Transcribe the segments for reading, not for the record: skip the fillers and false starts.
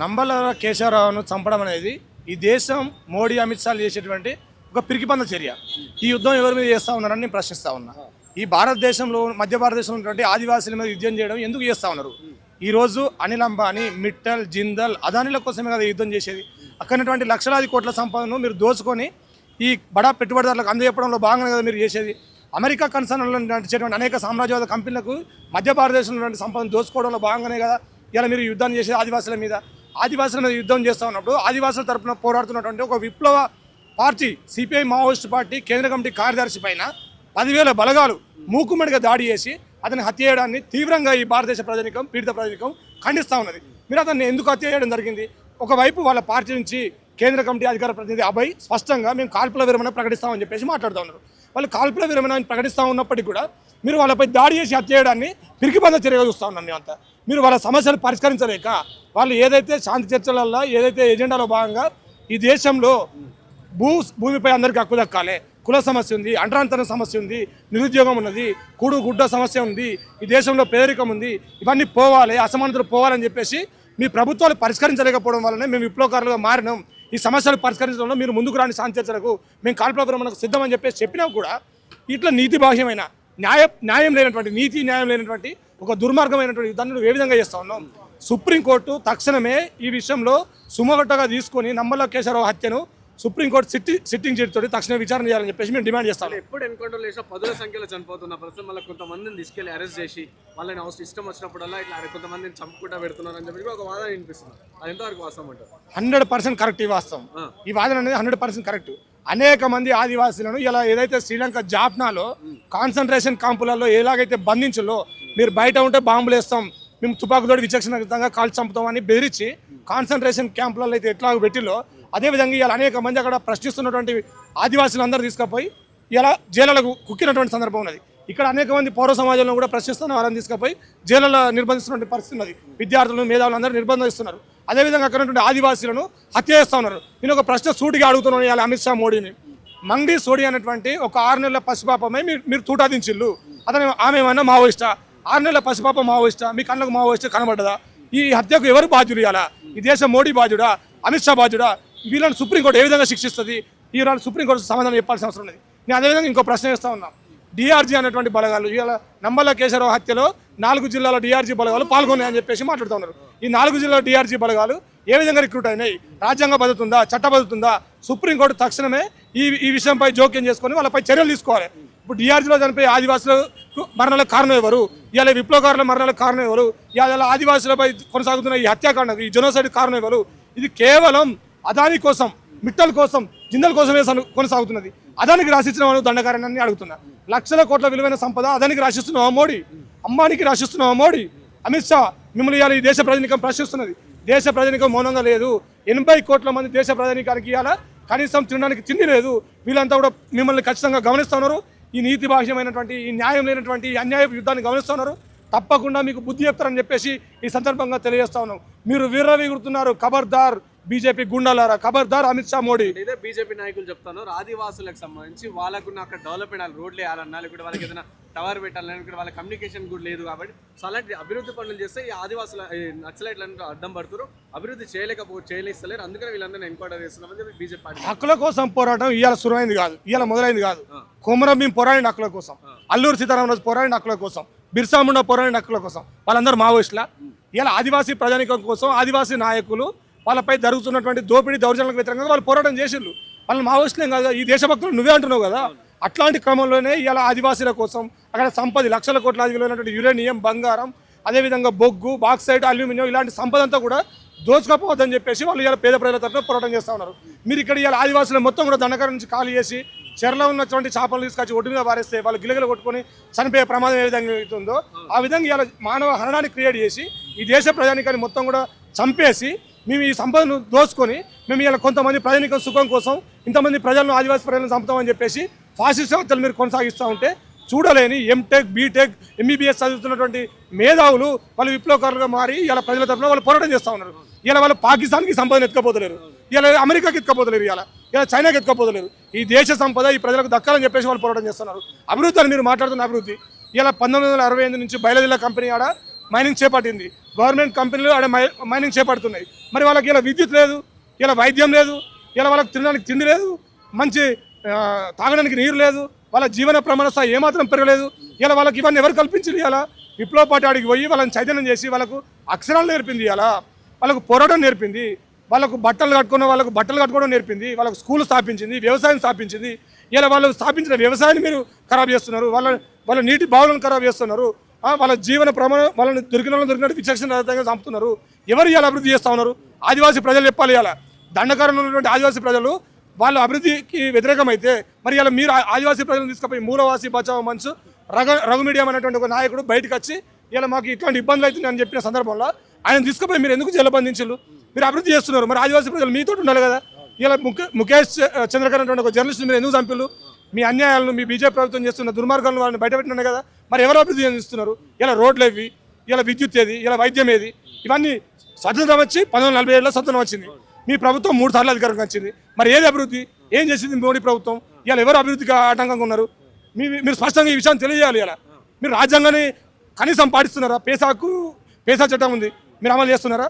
నంబల కేశవరావును చంపడం అనేది ఈ దేశం మోడీ అమిత్ షాలు చేసేటువంటి ఒక పిరికిపంద చర్య. ఈ యుద్ధం ఎవరి మీద చేస్తూ ఉన్నారని నేను ప్రశ్నిస్తూ ఉన్నా. ఈ భారతదేశంలో మధ్య భారతదేశంలో ఉన్నటువంటి ఆదివాసుల మీద యుద్ధం చేయడం ఎందుకు చేస్తూ ఉన్నారు? ఈరోజు అనిల్ అంబానీ, మిట్టల్, జిందల్, అదానీల కోసమే కదా యుద్ధం చేసేది. అక్కడటువంటి లక్షలాది కోట్ల సంపదను మీరు దోచుకొని ఈ బడా పెట్టుబడిదారులకు అందజెప్పడంలో భాగంగా కదా మీరు చేసేది. అమెరికా కన్సర్న్లో నడిచేటువంటి అనేక సామ్రాజ్యవాద కంపెనీలకు మధ్య భారతదేశంలో సంపదను దోచుకోవడంలో భాగంగానే కదా ఇలా మీరు యుద్ధాన్ని చేసేది ఆదివాసుల మీద. ఆదివాసుల మీద యుద్ధం చేస్తూ ఉన్నప్పుడు ఆదివాసుల తరఫున పోరాడుతున్నటువంటి ఒక విప్లవ పార్టీ సిపిఐ మావోయిస్ట్ పార్టీ కేంద్ర కమిటీ కార్యదర్శి పైన 10,000 బలగాలు మూకుమ్మడిగా దాడి చేసి అతన్ని హత్య చేయడాన్ని తీవ్రంగా ఈ భారతదేశ ప్రజానీకం, పీడిత ప్రజానీకం ఖండిస్తూ ఉన్నది. మీరు అతన్ని ఎందుకు హత్య చేయడం జరిగింది? ఒకవైపు వాళ్ళ పార్టీ నుంచి కేంద్ర కమిటీ అధికార ప్రతినిధి అభయ్ స్పష్టంగా మేము కాల్పుల విరమణ ప్రకటిస్తామని చెప్పేసి మాట్లాడుతూ ఉన్నారు. వాళ్ళు కాల్పుల విరమణ ప్రకటిస్తూ ఉన్నప్పటికీ కూడా మీరు వాళ్ళపై దాడి చేసి హత్య చేయడాన్ని పిరికిబంద చర్యగా చూస్తూ ఉన్నాం మేమంతా. మీరు వాళ్ళ సమస్యలు పరిష్కరించలేక వాళ్ళు ఏదైతే శాంతి చర్చలలో ఏదైతే ఎజెండాలో భాగంగా ఈ దేశంలో భూమిపై అందరికీ హక్కు దక్కాలి, కుల సమస్య ఉంది, అంటరాంతరం సమస్య ఉంది, నిరుద్యోగం ఉన్నది, కూడు గుడ్డ సమస్య ఉంది, ఈ దేశంలో పేదరికం ఉంది, ఇవన్నీ పోవాలి, అసమానతలు పోవాలని చెప్పేసి మీ ప్రభుత్వాలు పరిష్కరించలేకపోవడం వల్లనే మేము విప్లవకారులుగా మారినాం. ఈ సమస్యలు పరిష్కరించడంలో మీరు ముందుకు రాని శాంతి చర్చలకు మేము కాల్పుల విరమణకు సిద్ధమని చెప్పేసి చెప్పినా కూడా ఇట్లా నీతి బాహ్యమైన న్యాయం లేనటువంటి నీతి న్యాయం లేనటువంటి ఒక దుర్మార్గమైనటువంటి యుద్ధాన్ని ఏ విధంగా చేస్తూ ఉన్నాం. సుప్రీంకోర్టు తక్షణమే ఈ విషయంలో సుమోటోగా తీసుకొని నంబల కేశవరావు హత్యను సుప్రీంకోర్టు సిట్టింగ్ జడ్జితో తక్షణ విచారణ చేయాలని చెప్పేసి మేము డిమాండ్ చేస్తాం. ఎప్పుడు ఎన్కౌంటర్ చేసినా 10ల సంఖ్యలో చనిపోతున్న పరిస్థితి, మళ్ళీ కొంతమందిని తీసుకెళ్లి అరెస్ట్ చేసి వాళ్ళని ఇష్టం వచ్చినప్పుడల్లా ఇట్లా కొంతమందిని చంపుకుంటా పెడుతున్నారు అని చెప్పి ఒక వాదన వినిపిస్తుంది. అది ఎంతవరకు వాస్తవం అంటారు? 100% కరెక్ట్. ఈ వాస్తవం, ఈ వాదన అనేది 100% కరెక్ట్. అనేక మంది ఆదివాసీలను ఇలా ఏదైతే శ్రీలంక జాఫ్నాలో కాన్సన్ట్రేషన్ క్యాంపులలో ఎలాగైతే బంధించలో మీరు బయట ఉంటే బాంబులు వేస్తాం, మేము తుపాకుతోటి విచక్షణారహితంగా కాల్చి చంపుతామని బెదిరించి కాన్సన్ట్రేషన్ క్యాంపులలో అయితే ఎట్లా పెట్టిలో అదేవిధంగా ఇలా అనేక మంది అక్కడ ప్రశ్నిస్తున్నటువంటి ఆదివాసులందరూ తీసుకుపోయి ఇలా జైళ్ళకు కుక్కినటువంటి సందర్భం ఉన్నది. ఇక్కడ అనేక మంది పౌర సమాజంలో కూడా ప్రశ్నిస్తున్న వాళ్ళని తీసుకుపోయి జైళ్ళలో నిర్బంధిస్తున్నటువంటి పరిస్థితి ఉన్నది. విద్యార్థులు, మేధావులు అందరూ నిర్బంధిస్తున్నారు. అదేవిధంగా అక్కడ ఉన్నటువంటి ఆదివాసీలను హత్య చేస్తూ ఉన్నారు. నేను ఒక ప్రశ్న సూటిగా అడుగుతున్నాను ఇవాళ అమిత్ షా మోడీని. మంగడి సోడి అనేటువంటి ఒక 6 నెలల పసిపాపమై మీరు తూటాదించిల్లు. ఆమె ఏమన్నా మావోయిస్టా? 6 నెలల పసిపాప మావోయిస్టా? మీ కళ్ళకు మావోయిస్టా కనబడ్డదా? ఈ హత్యకు ఎవరు బాధ్యులు? ఇవ్వాలా ఈ దేశం మోడీ బాధ్యుడా, అమిత్ షా బాధ్యుడా? వీళ్ళని సుప్రీంకోర్టు ఏ విధంగా శిక్షిస్తుంది? ఈ రోజు సుప్రీంకోర్టు సమాధానం చెప్పాల్సిన అవసరం ఉన్నది. నేను అదేవిధంగా ఇంకో ప్రశ్న వేస్తూ ఉన్నాం. డిఆర్జీ అనేటువంటి బలగాలు ఇవాళ నంబల కేశవరావు హత్యలో 4 జిల్లాల డిఆర్జీ బలగాలు పాల్గొన్నాయని చెప్పేసి మాట్లాడుతూ ఉన్నారు. ఈ 4 జిల్లాల డిఆర్జీ బలగాలు ఏ విధంగా రిక్రూట్ అయినాయి? రాజ్యాంగ బదుతుందా, చట్టబదుతుందా? సుప్రీంకోర్టు తక్షణమే ఈ విషయంపై జోక్యం చేసుకొని వాళ్ళపై చర్యలు తీసుకోవాలి. ఇప్పుడు డిఆర్జీలో చనిపోయి ఆదివాసుల మరణాలకు కారణం ఎవరు? ఇవాళ విప్లవకారుల మరణాలకు కారణం ఎవరు? ఇవాళ ఆదివాసులపై కొనసాగుతున్న ఈ హత్యాకాండ, ఈ జెనోసైడ్ కారణం ఎవరు? ఇది కేవలం అదానీ కోసం, మిట్టల్ కోసం, జిందల్ కోసమే కొనసాగుతున్నది. అదానికి రాసిస్తున్న వాళ్ళు దండకారణాన్ని అడుగుతున్నా. లక్షల కోట్ల విలువైన సంపద అదానికి రాసిస్తున్నావా మోడీ? అంబానీకి రాసిస్తున్నావా మోడీ? అమిత్ షా మిమ్మల్ని ఇవాళ ఈ దేశ ప్రజానీకం ప్రశ్నిస్తున్నది. దేశ ప్రజానీకం మౌనంగా లేదు. 80 కోట్ల మంది దేశ ప్రజానీకానికి ఇవాళ కనీసం తినడానికి తిండి లేదు. వీళ్ళంతా కూడా మిమ్మల్ని ఖచ్చితంగా గమనిస్తున్నారు. ఈ నీతి బాహ్యమైనటువంటి, ఈ న్యాయం లేనటువంటి ఈ అన్యాయ యుద్ధాన్ని గమనిస్తున్నారు. తప్పకుండా మీకు బుద్ధి చెప్తారని చెప్పేసి ఈ సందర్భంగా తెలియజేస్తా ఉన్నాం. మీరు వీర్రవీగుతున్నారు. ఖబర్దార్ బీజేపీ గుండాలారా, ఖబర్దార్ అమిత్ షా మోడీ. ఇదే బీజేపీ నాయకులు చెప్తాను, ఆదివాసులకు సంబంధించి వాళ్ళకున్న అక్కడ డెవలప్మెంట్ రోడ్లు వేయాలన్నా, లేకపోతే వాళ్ళకి ఏదైనా టవర్ పెట్టాలన్నా, ఇక్కడ వాళ్ళ కమ్యూనికేషన్ కూడా లేదు. కాబట్టి సో అలాంటి అభివృద్ధి పనులు చేస్తే ఈ ఆదివాసుల నక్సలైట్లను అడ్డం పడుతున్నారు, అభివృద్ధి చేయలేస్తలేరు. అందుకని వీళ్ళందరినీ ఎన్కౌంటర్ చేస్తున్నామని చెప్పి బీజేపీ పార్టీ. హక్కుల కోసం పోరాటం ఇవాళ సురువైంది కాదు, ఇవాళ మొదలైంది కాదు. కొమరం భీం పోరాడిన హక్కుల కోసం, అల్లూరు సీతారామరాజు పోరాడిన హక్కుల కోసం, బిర్సా ముండా పోరాడిన హక్కుల కోసం. వాళ్ళందరూ మావోయిస్టులా? ఇవాళ ఆదివాసీ ప్రజానీకం కోసం ఆదివాసీ నాయకులు వాళ్ళపై జరుగుతున్నటువంటి దోపిడీ దౌర్జన్యాలకు వ్యతిరేకంగా వాళ్ళు పోరాటం చేసిళ్ళు. వాళ్ళని మావోయిస్టులేం కాదు, ఈ దేశభక్తులు నువ్వే అంటున్నావు కదా. అట్లాంటి క్రమంలోనే ఇలా ఆదివాసీల కోసం అక్కడ సంపద లక్షల కోట్ల విలువైనటువంటి యురేనియం, బంగారం, అదేవిధంగా బొగ్గు, బాక్సైట్, అల్యూమినియం ఇలాంటి సంపద అంతా కూడా దోచుకోపోవద్దని చెప్పేసి వాళ్ళు ఇలా పేద ప్రజల తరఫున పోరాటం చేస్తూ ఉన్నారు. మీరు ఇక్కడ ఇలా ఆదివాసులు మొత్తం కూడా దండకార నుంచి ఖాళీ చేసి చెరలో ఉన్నటువంటి చేపలు తీసుకొచ్చి ఒడ్డు మీద పారేస్తే వాళ్ళు గిలగిల కొట్టుకొని చనిపోయే ప్రమాదం ఏ విధంగా అవుతుందో ఆ విధంగా ఇలా మానవ హరణాన్ని క్రియేట్ చేసి ఈ దేశ ప్రజానికాన్ని మొత్తం కూడా చంపేసి మేము ఈ సంపదను దోచుకొని మేము ఇలా కొంతమంది ప్రజానికం సుఖం కోసం ఇంతమంది ప్రజలను, ఆదివాసీ ప్రజలను చంపుతామని చెప్పేసి ఫాసిస్ట్ హత్యలు మీరు కొనసాగిస్తూ ఉంటే చూడలేని ఎంటెక్, బీటెక్, ఎంబీబీఎస్ చదువుతున్నటువంటి మేధావులు వాళ్ళు విప్లవకారులుగా మారి ఇలా ప్రజల తరఫున వాళ్ళు పోరాటం చేస్తూ ఉన్నారు. ఇలా వాళ్ళు పాకిస్తాన్కి సంపదను ఎత్తుకపోతలేరు, ఇలా అమెరికాకి ఎత్తుకపోతలేరు, ఇలా చైనాకి ఎత్తుకపోతలేరు. ఈ దేశ సంపద ఈ ప్రజలకు దక్కాలని చెప్పేసి వాళ్ళు పోరాటం చేస్తున్నారు. అభివృద్ధి అని మీరు మాట్లాడుతున్న అభివృద్ధి ఇలా 1968 నుంచి బయలుదేరిన కంపెనీ ఆడ మైనింగ్ చేపట్టింది, గవర్నమెంట్ కంపెనీలు ఆడ మైనింగ్ చేపడుతున్నాయి. మరి వాళ్ళకి ఇలా విద్యుత్ లేదు, ఇలా వైద్యం లేదు, ఇలా వాళ్ళకి తినడానికి తిండి లేదు, మంచి తాగడానికి నీరు లేదు, వాళ్ళ జీవన ప్రమాణ స్థాయి ఏమాత్రం పెరగలేదు. ఇలా వాళ్ళకి ఇవన్నీ ఎవరు కల్పించింది? ఇలా విప్లవ పార్టీ ఆడికి పోయి వాళ్ళని చైతన్యం చేసి వాళ్ళకు అక్షరాలు నేర్పింది, ఇలా వాళ్ళకు పోరాటం నేర్పింది, వాళ్ళకు బట్టలు కట్టుకోవడం నేర్పింది, వాళ్ళకు స్కూల్ స్థాపించింది, వ్యవసాయం స్థాపించింది. ఇలా వాళ్ళు స్థాపించిన వ్యవసాయాన్ని మీరు ఖరాబ్ చేస్తున్నారు, వాళ్ళ నీటి బావులను ఖరాబ్ చేస్తున్నారు, వాళ్ళ జీవన ప్రమాణం వాళ్ళని దొరికినట్టు విచక్షణ రహితంగా చంపుతున్నారు. ఎవరు ఇలా అభివృద్ధి చేస్తూ ఉన్నారు? ఆదివాసీ ప్రజలు చెప్పాలి. ఇలా దండకారంలో ఉన్నటువంటి ఆదివాసీ ప్రజలు వాళ్ళు అభివృద్ధికి వ్యతిరేకమైతే మరి ఇలా మీరు ఆదివాసీ ప్రజలను తీసుకుపోయి మూలవాసి బచావ్ మంచు రఘుమీడియం అనేటువంటి ఒక నాయకుడు బయటకు వచ్చి ఇలా మాకు ఇట్లాంటి ఇబ్బందులు అవుతున్నాయని చెప్పిన సందర్భంలో ఆయన తీసుకుపోయి మీరు ఎందుకు జైలు బంధించారు? మీరు అభివృద్ధి చేస్తున్నారు, మరి ఆదివాసీ ప్రజలు మీతో ఉండాలి కదా. ఇలా ముఖేష్ చంద్రకర్ అనేటువంటి ఒక జర్నలిస్ట్ మీరు ఎందుకు చంపిల్లు? మీ అన్యాయాలను మీ బీజేపీ ప్రభుత్వం చేస్తున్న దుర్మార్గాలను వాళ్ళని బయటపెట్టినాయి కదా. మరి ఎవరు అభివృద్ధి చేస్తున్నారు? ఇలా రోడ్లు ఏవి, ఇలా విద్యుత్ ఏది, ఇలా వైద్యం ఏది? ఇవన్నీ స్వతంత్రం వచ్చి 1947లో స్వతంత్రం వచ్చింది. మీ ప్రభుత్వం 3 సార్లు అధికారం వచ్చింది. మరి ఏది అభివృద్ధి? ఏం చేసింది మోడీ ప్రభుత్వం? ఇలా ఎవరు అభివృద్ధికి ఆటంకంగా ఉన్నారు? మీరు స్పష్టంగా ఈ విషయాన్ని తెలియజేయాలి. ఇలా మీరు రాజ్యాంగాన్ని కనీసం పాటిస్తున్నారా? పేసా చట్టం ఉంది, మీరు అమలు చేస్తున్నారా?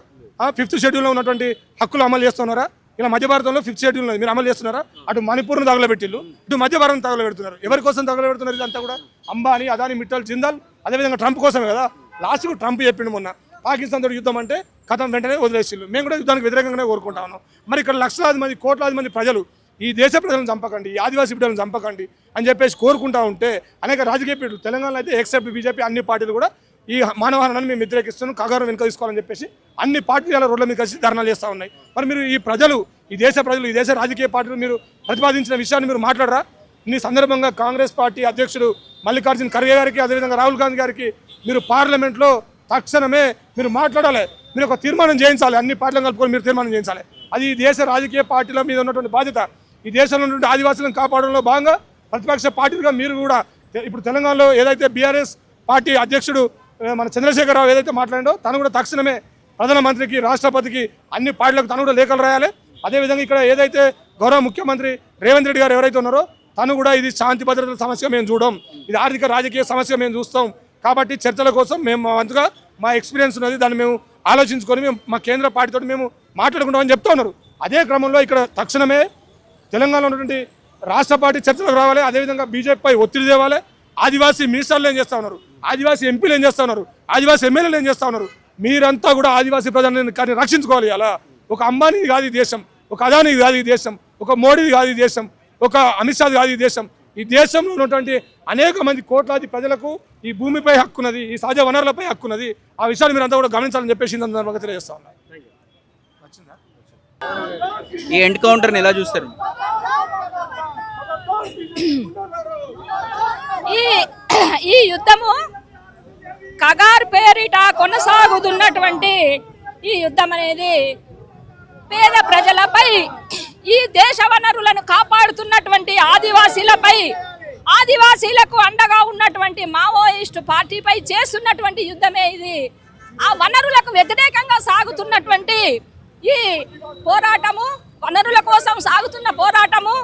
5th షెడ్యూల్లో ఉన్నటువంటి హక్కులు అమలు చేస్తున్నారా? ఇలా మధ్య భారతంలో 5th షెడ్యూల్ ఉన్నది, మీరు అమలు చేస్తున్నారా? అటు మణిపూర్ను తగలబెట్టిల్లు, ఇటు మధ్య భారతం తగలబెడుతున్నారు. ఎవరి కోసం తగలబెడుతున్నారు? ఇదంతా కూడా అంబానీ, అదానీ, మిట్టల్, జిందాల్, అదేవిధంగా ట్రంప్ కోసమే కదా. లాస్ట్కు ట్రంప్ చెప్పిండు మొన్న పాకిస్తాన్ తోటి యుద్ధం అంటే కథం వెంటనే వదిలేసిల్లు. మేము కూడా యుద్ధానికి వ్యతిరేకంగానే కోరుకుంటా ఉన్నాం. మరి ఇక్కడ లక్షలాది మంది కోట్లాది మంది ప్రజలు ఈ దేశ ప్రజలను చంపకండి, ఈ ఆదివాసీ బిడ్డలను చంపకండి అని చెప్పేసి కోరుకుంటా ఉంటే అనేక రాజకీయ పీఠాలు తెలంగాణలో అయితే ఎక్సెప్ట్ బీజేపీ అన్ని పార్టీలు కూడా ఈ మానవహారాన్ని మేము వ్యతిరేకిస్తున్నాం, కగారు వెనుక తీసుకోవాలని చెప్పేసి అన్ని పార్టీలు ఇలా రోడ్ల మీద కలిసి ధర్నాలు చేస్తూ ఉన్నాయి. మరి మీరు ఈ ప్రజలు, ఈ దేశ ప్రజలు, ఈ దేశ రాజకీయ పార్టీలు మీరు ప్రతిపాదించిన విషయాన్ని మీరు మాట్లాడరా? ఈ సందర్భంగా కాంగ్రెస్ పార్టీ అధ్యక్షుడు మల్లికార్జున ఖర్గే గారికి, అదేవిధంగా రాహుల్ గాంధీ గారికి మీరు పార్లమెంట్లో తక్షణమే మీరు మాట్లాడాలి. మీరు ఒక తీర్మానం చేయించాలి, అన్ని పార్టీలను కలుపుకొని మీరు తీర్మానం చేయించాలి. అది ఈ దేశ రాజకీయ పార్టీల మీద ఉన్నటువంటి బాధ్యత. ఈ దేశంలో ఉన్నటువంటి ఆదివాసులను కాపాడంలో భాగంగా ప్రతిపక్ష పార్టీలుగా మీరు కూడా ఇప్పుడు తెలంగాణలో ఏదైతే బీఆర్ఎస్ పార్టీ అధ్యక్షుడు మన చంద్రశేఖరరావు ఏదైతే మాట్లాడాడో తను కూడా తక్షణమే ప్రధానమంత్రికి, రాష్ట్రపతికి, అన్ని పార్టీలకు తను కూడా లేఖలు రాయాలి. అదేవిధంగా ఇక్కడ ఏదైతే గౌరవ ముఖ్యమంత్రి రేవంత్ రెడ్డి గారు ఎవరైతే ఉన్నారో తను కూడా ఇది శాంతి భద్రతల సమస్య మేము చూడం, ఇది ఆర్థిక రాజకీయ సమస్య మేము చూస్తాం. కాబట్టి చర్చల కోసం మేము మా వంతుగా మా ఎక్స్పీరియన్స్ ఉన్నది, దాన్ని మేము ఆలోచించుకొని మేము మా కేంద్ర పార్టీతో మేము మాట్లాడుకుంటామని చెప్తా ఉన్నారు. అదే క్రమంలో ఇక్కడ తక్షణమే తెలంగాణలో ఉన్నటువంటి రాష్ట్ర పార్టీ చర్చలకు రావాలి. అదేవిధంగా బీజేపీపై ఒత్తిడి తేవాలి. ఆదివాసీ మినిస్టర్లు ఏం చేస్తూ ఉన్నారు, ఆదివాసీ ఎంపీలు ఏం చేస్తూ ఉన్నారు, ఆదివాసీ ఎమ్మెల్యేలు ఏం చేస్తూ ఉన్నారు? మీరంతా కూడా ఆదివాసీ ప్రజలను కానీ రక్షించుకోవాలి. అలా ఒక అంబానీ కాదు ఈ దేశం, ఒక అదానీ కాదు ఈ దేశం, ఒక మోడీ కాదు ఈ దేశం, ఒక అమిత్ షా కాదు ఈ దేశం. ఈ దేశంలో ఉన్నటువంటి అనేక మంది కోట్లాది ప్రజలకు ఈ భూమిపై హక్కున్నది, ఈ సహజ వనరులపై హక్కున్నది. ఆ విషయాన్ని మీరు అంతా కూడా గమనించాలని చెప్పేసి సందర్భంగా తెలియజేస్తా ఉన్నారు. ఈ ఎన్కౌంటర్ని ఎలా చూస్తారు? ఈ యుద్ధము కగార్ పేరిట కొనసాగుతున్నటువంటి ఈ యుద్ధం అనేది పేద ప్రజలపై, ఈ దేశ వనరులను కాపాడుతున్నటువంటి ఆదివాసీలపై, ఆదివాసీలకు అండగా ఉన్నటువంటి మావోయిస్టు పార్టీపై చేస్తున్నటువంటి యుద్ధమే ఇది. ఆ వనరులకు వ్యతిరేకంగా సాగుతున్నటువంటి ఈ పోరాటము, వనరుల కోసం సాగుతున్న పోరాటము,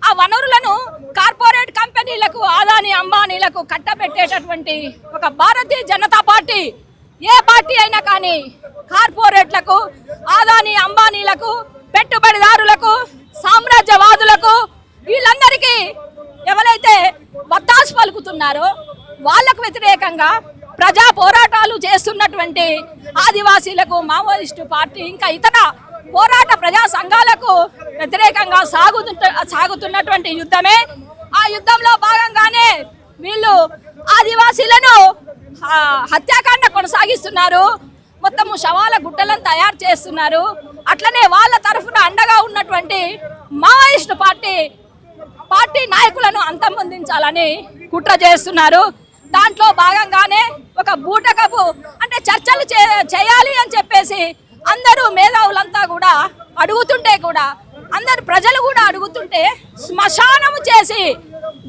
ఆ వనరులను కార్పొరేట్ కంపెనీలకు, అదానీ అంబానీలకు కట్టబెట్టేటటువంటి ఒక భారతీయ జనతా పార్టీ, ఏ పార్టీ అయినా కానీ కార్పొరేట్లకు, అదానీ అంబానీలకు, పెట్టుబడిదారులకు, సామ్రాజ్యవాదులకు, వీళ్ళందరికీ ఎవరైతే వత్తాసు పలుకుతున్నారో వాళ్లకు వ్యతిరేకంగా ప్రజా పోరాటాలు చేస్తున్నటువంటి ఆదివాసీలకు, మావోయిస్టు పార్టీ, ఇంకా ఇతర పోరాట ప్రజా సంఘాలకు వ్యతిరేకంగా సాగుతున్నటువంటి యుద్ధమే. ఆ యుద్ధంలో భాగంగానే వీళ్ళు ఆదివాసీలను హత్యాకాండ కొనసాగిస్తున్నారు, మొత్తము శవాల గుట్టలను తయారు చేస్తున్నారు. అట్లనే వాళ్ళ తరఫున అండగా ఉన్నటువంటి మావోయిస్టు పార్టీ నాయకులను అంతమొందించాలని కుట్ర చేస్తున్నారు. దాంట్లో భాగంగానే ఒక బూటకపు అంటే చర్చలు చేయాలి అని చెప్పేసి అందరూ మేధావులంతా కూడా అడుగుతుంటే, కూడా అందరు ప్రజలు కూడా అడుగుతుంటే, శ్మశానము చేసి,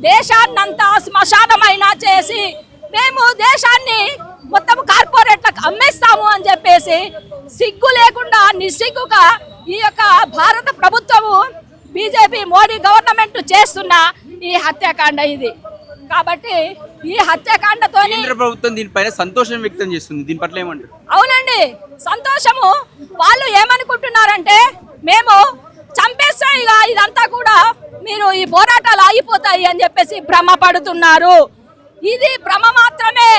దేశాన్నంతా శ్మశానమైనా చేసి మేము దేశాన్ని మొత్తం కార్పొరేట్లకు అమ్మేస్తాము అని చెప్పేసి సిగ్గు లేకుండా నిస్సిగ్గుగా ఈ యొక్క భారత ప్రభుత్వము, బీజేపీ మోడీ గవర్నమెంట్ చేస్తున్న ఈ హత్యాకాండ ఇది. కాబట్టి ఈ హత్యాకాండతో కేంద్ర ప్రభుత్వం దీనిపైన సంతోషం వ్యక్తం చేస్తుంది. దీని పట్ల ఏమంటారు? అవునండి, సంతోషము. వాళ్ళు ఏమనుకుంటున్నారంటే మేము చంపేస్తాం ఇక ఇదంతా కూడా, మీరు ఈ పోరాటాలు ఆగిపోతాయి అని చెప్పేసి భ్రమపడుతున్నారు. ఇది భ్రమ మాత్రమే.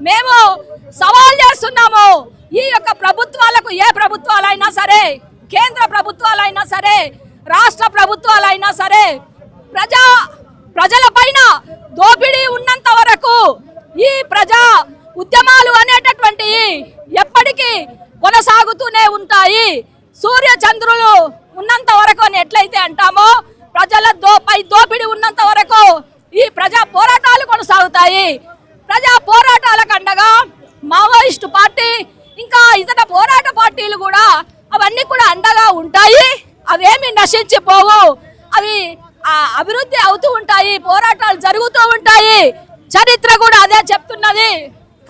మేము సవాల్ చేస్తున్నాము. ఈ యొక్క ప్రభుత్వాలకు, ఏ ప్రభుత్వాలైనా సరే, కేంద్ర ప్రభుత్వాలైనా సరే, రాష్ట్ర ప్రభుత్వాలైనా సరే, ప్రజల పైన దోపిడీ ఉన్నంత వరకు ఈ ప్రజా ఉద్యమాలు అనేటటువంటి ఎప్పటికీ కొనసాగుతూనే ఉంటాయి. సూర్య చంద్రులు ఉన్నంత వరకు అని ఎట్లయితే అంటామో, ప్రజల పై దోపిడీ ఉన్నంత వరకు ఈ ప్రజా పోరాటాలు కొనసాగుతాయి. ప్రజా పోరాటాలకు అండగా మావోయిస్టు పార్టీ, ఇంకా ఇతర పోరాట పార్టీలు కూడా అవన్నీ కూడా అండగా ఉంటాయి. అవేమి నశించిపోవు, అవి అభివృద్ధి అవుతూ ఉంటాయి, పోరాటాలు జరుగుతూ ఉంటాయి. చరిత్ర కూడా అదే చెప్తున్నది.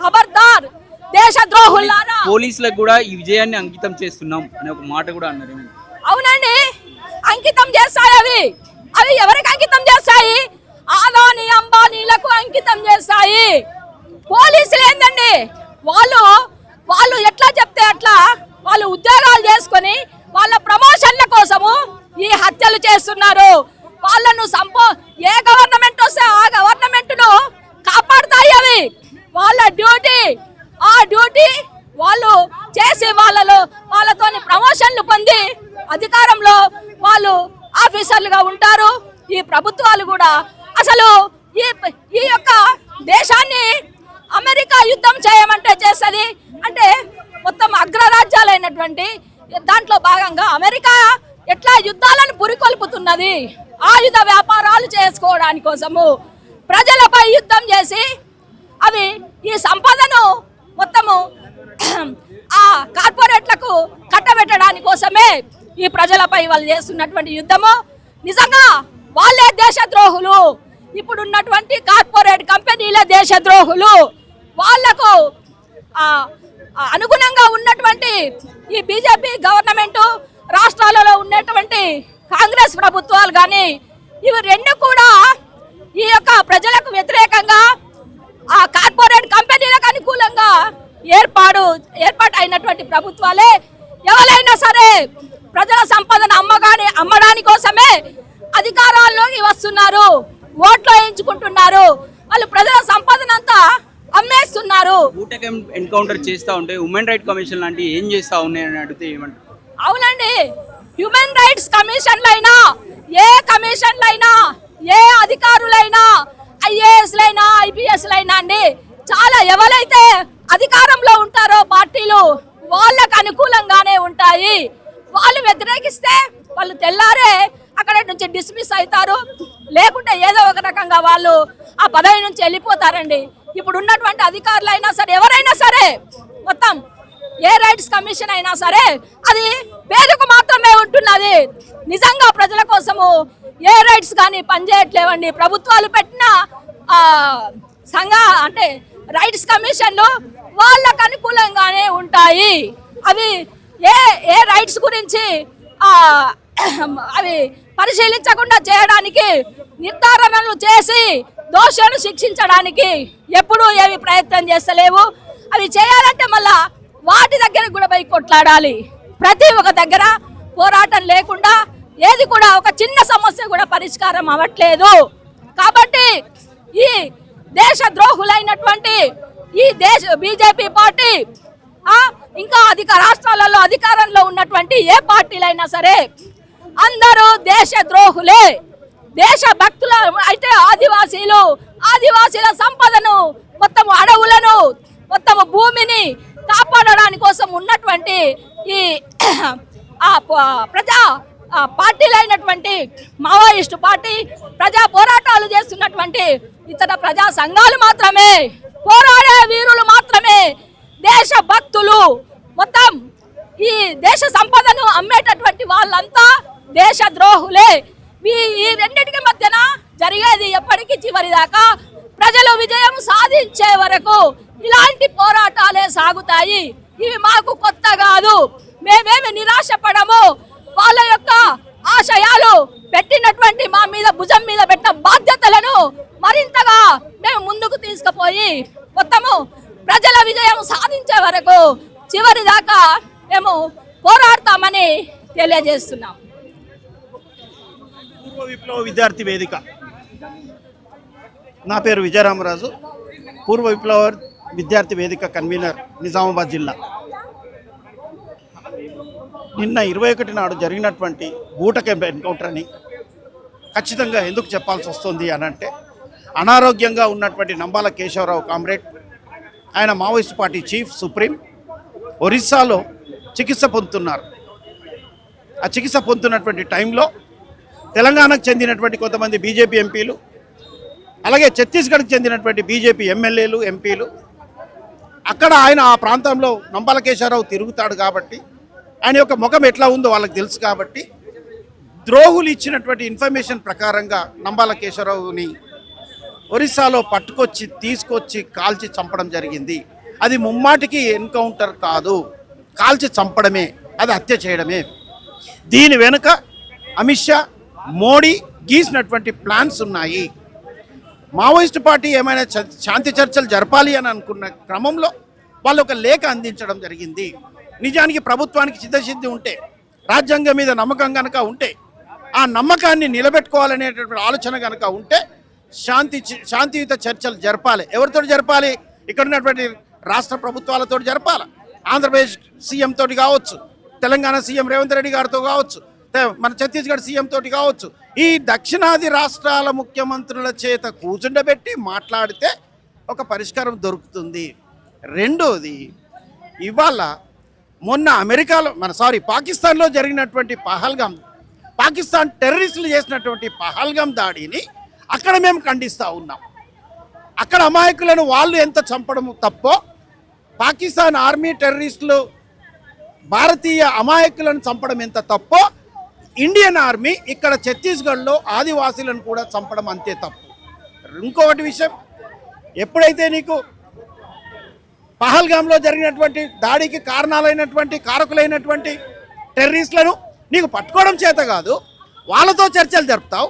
ఖబర్దార్ దేశద్రోహులారా. పోలీసులకు కూడా ఈ విజయాన్ని అంకితం చేస్తున్నాం అనే ఒక మాట కూడా అన్నారు. అవునండి, అంకితం చేస్తాయి. అవి ఎవరికి అంకితం చేస్తాయి? ఆదాని అంబానీలకు అంకితం చేస్తాయి. పోలీసులు ఏందండి, వాళ్ళు ఎట్లా చెప్తే అట్లా వాళ్ళు ఉద్యోగాలు చేసుకొని వాళ్ళ ప్రమోషన్ల కోసము ఈ హత్యలు చేస్తున్నారు. వాళ్ళను ఏ గవర్నమెంట్ వస్తే ఆ గవర్నమెంట్ ను కాపాడుతాయి అవి. వాళ్ళ డ్యూటీ, ఆ డ్యూటీ వాళ్ళు చేసి వాళ్ళతోని ప్రమోషన్లు పొంది అధికారంలో వాళ్ళు ఆఫీసర్లుగా ఉంటారు. ఈ ప్రభుత్వాలు కూడా అసలు ఈ యొక్క దేశాన్ని అమెరికా యుద్ధం చేయమంటే చేస్తుంది. అంటే మొత్తం అగ్రరాజ్యాలైనటువంటి దాంట్లో భాగంగా అమెరికా ఎట్లా యుద్ధాలను పురికొల్పుతున్నది, ఆయుధ వ్యాపారాలు చేసుకోవడానికి కోసము ప్రజలపై యుద్ధం చేసి అవి ఈ సంపదను మొత్తము ఆ కార్పొరేట్లకు కట్టబెట్టడానికి కోసమే ఈ ప్రజలపై వాళ్ళు చేస్తున్నటువంటి యుద్ధము. నిజంగా వాళ్ళే దేశద్రోహులు. ఇప్పుడు ఉన్నటువంటి కార్పొరేట్ కంపెనీల దేశద్రోహులు. వాళ్లకు అనుగుణంగా ఉన్నటువంటి ఈ బీజేపీ గవర్నమెంట్, రాష్ట్రాలలో ఉన్నటువంటి కాంగ్రెస్ ప్రభుత్వాలు కానీ ఇవి రెండు కూడా ఈ యొక్క ప్రజలకు వ్యతిరేకంగా, ఆ కార్పొరేట్ కంపెనీలకు అనుకూలంగా ఏర్పాటు అయినటువంటి ప్రభుత్వాలే. ఎవరైనా సరే ప్రజల సంపదను అమ్మడానికి కోసమే అధికారాల్లోకి వస్తున్నారు, ఓట్లు వేయించుకుంటున్నారు. వాళ్ళు ప్రజల సంపదనంతా అమ్మేస్తున్నారు. ఎన్కౌంటర్ చేస్తా ఉంటే హ్యూమన్ రైట్ కమిషన్ లాంటివి ఏం చేస్తా ఉన్నాయని అడిగితే ఏమంటారు? అవునండి, హ్యూమన్ రైట్స్ కమిషన్లైనా, ఏ కమిషన్లైనా, ఏ అధికారులైనా, ఐఏఎస్లైనా, ఐపీఎస్లైనా అండి, చాలా ఎవరైతే అధికారంలో ఉంటారో పార్టీలు వాళ్ళకు అనుకూలంగానే ఉంటాయి. వాళ్ళు వ్యతిరేకిస్తే వాళ్ళు తెల్లారే అక్కడ నుంచి డిస్మిస్ అవుతారు, లేకుంటే ఏదో ఒక రకంగా వాళ్ళు ఆ పదవి నుంచి వెళ్ళిపోతారండి. ఇప్పుడు ఉన్నటువంటి అధికారులు అయినా సరే, ఎవరైనా సరే, మొత్తం ఏ రైట్స్ కమిషన్ అయినా సరే అది పేరుకు మాత్రమే ఉంటున్నది. నిజంగా ప్రజల కోసము ఏ రైట్స్ కానీ పనిచేయట్లేవండి. ప్రభుత్వాలు పెట్టిన అంటే రైట్స్ కమిషన్లు వాళ్ళకు అనుకూలంగానే ఉంటాయి. అవి ఏ రైట్స్ గురించి అవి పరిశీలించకుండా చేయడానికి, నిర్ధారణలు చేసి దోషులను శిక్షించడానికి ఎప్పుడూ ఏవి ప్రయత్నం చేస్తలేవు. అవి చేయాలంటే మళ్ళా వాటి దగ్గర కూడా పోయి కొట్లాడాలి. ప్రతి ఒక్క దగ్గర పోరాటం లేకుండా ఏది కూడా ఒక చిన్న సమస్య కూడా పరిష్కారం అవ్వట్లేదు. కాబట్టి ఈ దేశ ద్రోహులైనటువంటి ఈ బీజేపీ పార్టీ, ఇంకా రాష్ట్రాలలో అధికారంలో ఉన్నటువంటి ఏ పార్టీలైనా సరే అందరూ దేశ ద్రోహులే. దేశ భక్తుల అయితే ఆదివాసీల సంపదను, మొత్తం అడవులను, మొత్తం భూమిని కాపాడడానికి కోసం ఉన్నటువంటి ఈ ప్రజా పార్టీలైనటువంటి మావోయిస్టు పార్టీ, ప్రజా పోరాటాలు చేస్తున్నటువంటి ఇతర ప్రజా సంఘాలు మాత్రమే, పోరాడే వీరులు మాత్రమే దేశ భక్తులు. మొత్తం ఈ దేశ సంపదను అమ్మేటటువంటి వాళ్ళంతా దేశ ద్రోహులే. ఈ రెండింటికి మధ్యన జరిగేది ఎప్పటికీ చివరి దాకా ప్రజలు విజయం సాధించే వరకు ఇలాంటి పోరాటాలే సాగుతాయి. ఇవి మాకు కొత్త కాదు, మేమేమి నిరాశపడము. వాళ్ళ యొక్క ఆశయాలు పెట్టినటువంటి మా మీద భుజం మీద పెట్టిన బాధ్యతలను మరింతగా మేము ముందుకు తీసుకుపోయి మొత్తము ప్రజల విజయం సాధించే వరకు చివరి దాకా మేము పోరాడతామని తెలియజేస్తున్నాం. పూర్వ విప్లవ విద్యార్థి వేదిక. నా పేరు విజయరామరాజు, పూర్వ విప్లవ విద్యార్థి వేదిక కన్వీనర్, నిజామాబాద్ జిల్లా. నిన్న 21 నాడు జరిగినటువంటి బూటక ఎన్కౌంటర్ అని ఖచ్చితంగా ఎందుకు చెప్పాల్సి వస్తుంది అని అంటే, అనారోగ్యంగా ఉన్నటువంటి నంబాల కేశవరావు కామ్రేడ్, ఆయన మావోయిస్ట్ పార్టీ చీఫ్ సుప్రీం, ఒరిస్సాలో చికిత్స పొందుతున్నారు. ఆ చికిత్స పొందుతున్నటువంటి టైంలో తెలంగాణకు చెందినటువంటి కొంతమంది బీజేపీ ఎంపీలు, అలాగే ఛత్తీస్గఢ్కి చెందినటువంటి బీజేపీ ఎమ్మెల్యేలు, ఎంపీలు, అక్కడ ఆయన ఆ ప్రాంతంలో నంబాల కేశవరావు తిరుగుతాడు కాబట్టి, ఆయన యొక్క ముఖం ఎట్లా ఉందో వాళ్ళకి తెలుసు కాబట్టి, ద్రోహులు ఇచ్చినటువంటి ఇన్ఫర్మేషన్ ప్రకారంగా నంబాల కేశవరావుని ఒరిస్సాలో పట్టుకొచ్చి తీసుకొచ్చి కాల్చి చంపడం జరిగింది. అది ముమ్మాటికి ఎన్కౌంటర్ కాదు, కాల్చి చంపడమే, అది హత్య చేయడమే. దీని వెనుక అమిత్ షా, మోడీ గీసినటువంటి ప్లాన్స్ ఉన్నాయి. మావోయిస్ట్ పార్టీ ఏమైనా శాంతి చర్చలు జరపాలి అని అనుకున్న క్రమంలో వాళ్ళు ఒక లేఖ అందించడం జరిగింది. నిజానికి ప్రభుత్వానికి చిత్తశుద్ధి ఉంటే, రాజ్యాంగం మీద నమ్మకం కనుక ఉంటే, ఆ నమ్మకాన్ని నిలబెట్టుకోవాలనేటువంటి ఆలోచన కనుక ఉంటే శాంతియుత చర్చలు జరపాలి. ఎవరితో జరపాలి? ఇక్కడ ఉన్నటువంటి రాష్ట్ర ప్రభుత్వాలతో జరపాలి. ఆంధ్రప్రదేశ్ సీఎం తోటి కావచ్చు, తెలంగాణ సీఎం రేవంత్ రెడ్డి గారితో కావచ్చు, మన ఛత్తీస్గఢ్ సీఎం తోటి కావచ్చు. ఈ దక్షిణాది రాష్ట్రాల ముఖ్యమంత్రుల చేత కూర్చుండబెట్టి మాట్లాడితే ఒక పరిష్కారం దొరుకుతుంది. రెండోది, ఇవాళ మొన్న అమెరికాలో పాకిస్తాన్లో జరిగినటువంటి పాకిస్తాన్ టెర్రరిస్టులు చేసినటువంటి పహల్గాం దాడిని అక్కడ మేము ఖండిస్తూ ఉన్నాం. అక్కడ అమాయకులను వాళ్ళు ఎంత చంపడం తప్పో, పాకిస్తాన్ ఆర్మీ టెర్రరిస్టులు భారతీయ అమాయకులను చంపడం ఎంత తప్పో, ఇండియన్ ఆర్మీ ఇక్కడ ఛత్తీస్గఢ్లో ఆదివాసీలను కూడా చంపడం అంతే తప్పు. ఇంకొకటి విషయం, ఎప్పుడైతే నీకు పహల్గాంలో జరిగినటువంటి దాడికి కారకులైనటువంటి టెర్రరిస్టులను నీకు పట్టుకోవడం చేత కాదు, వాళ్ళతో చర్చలు జరుపుతావు.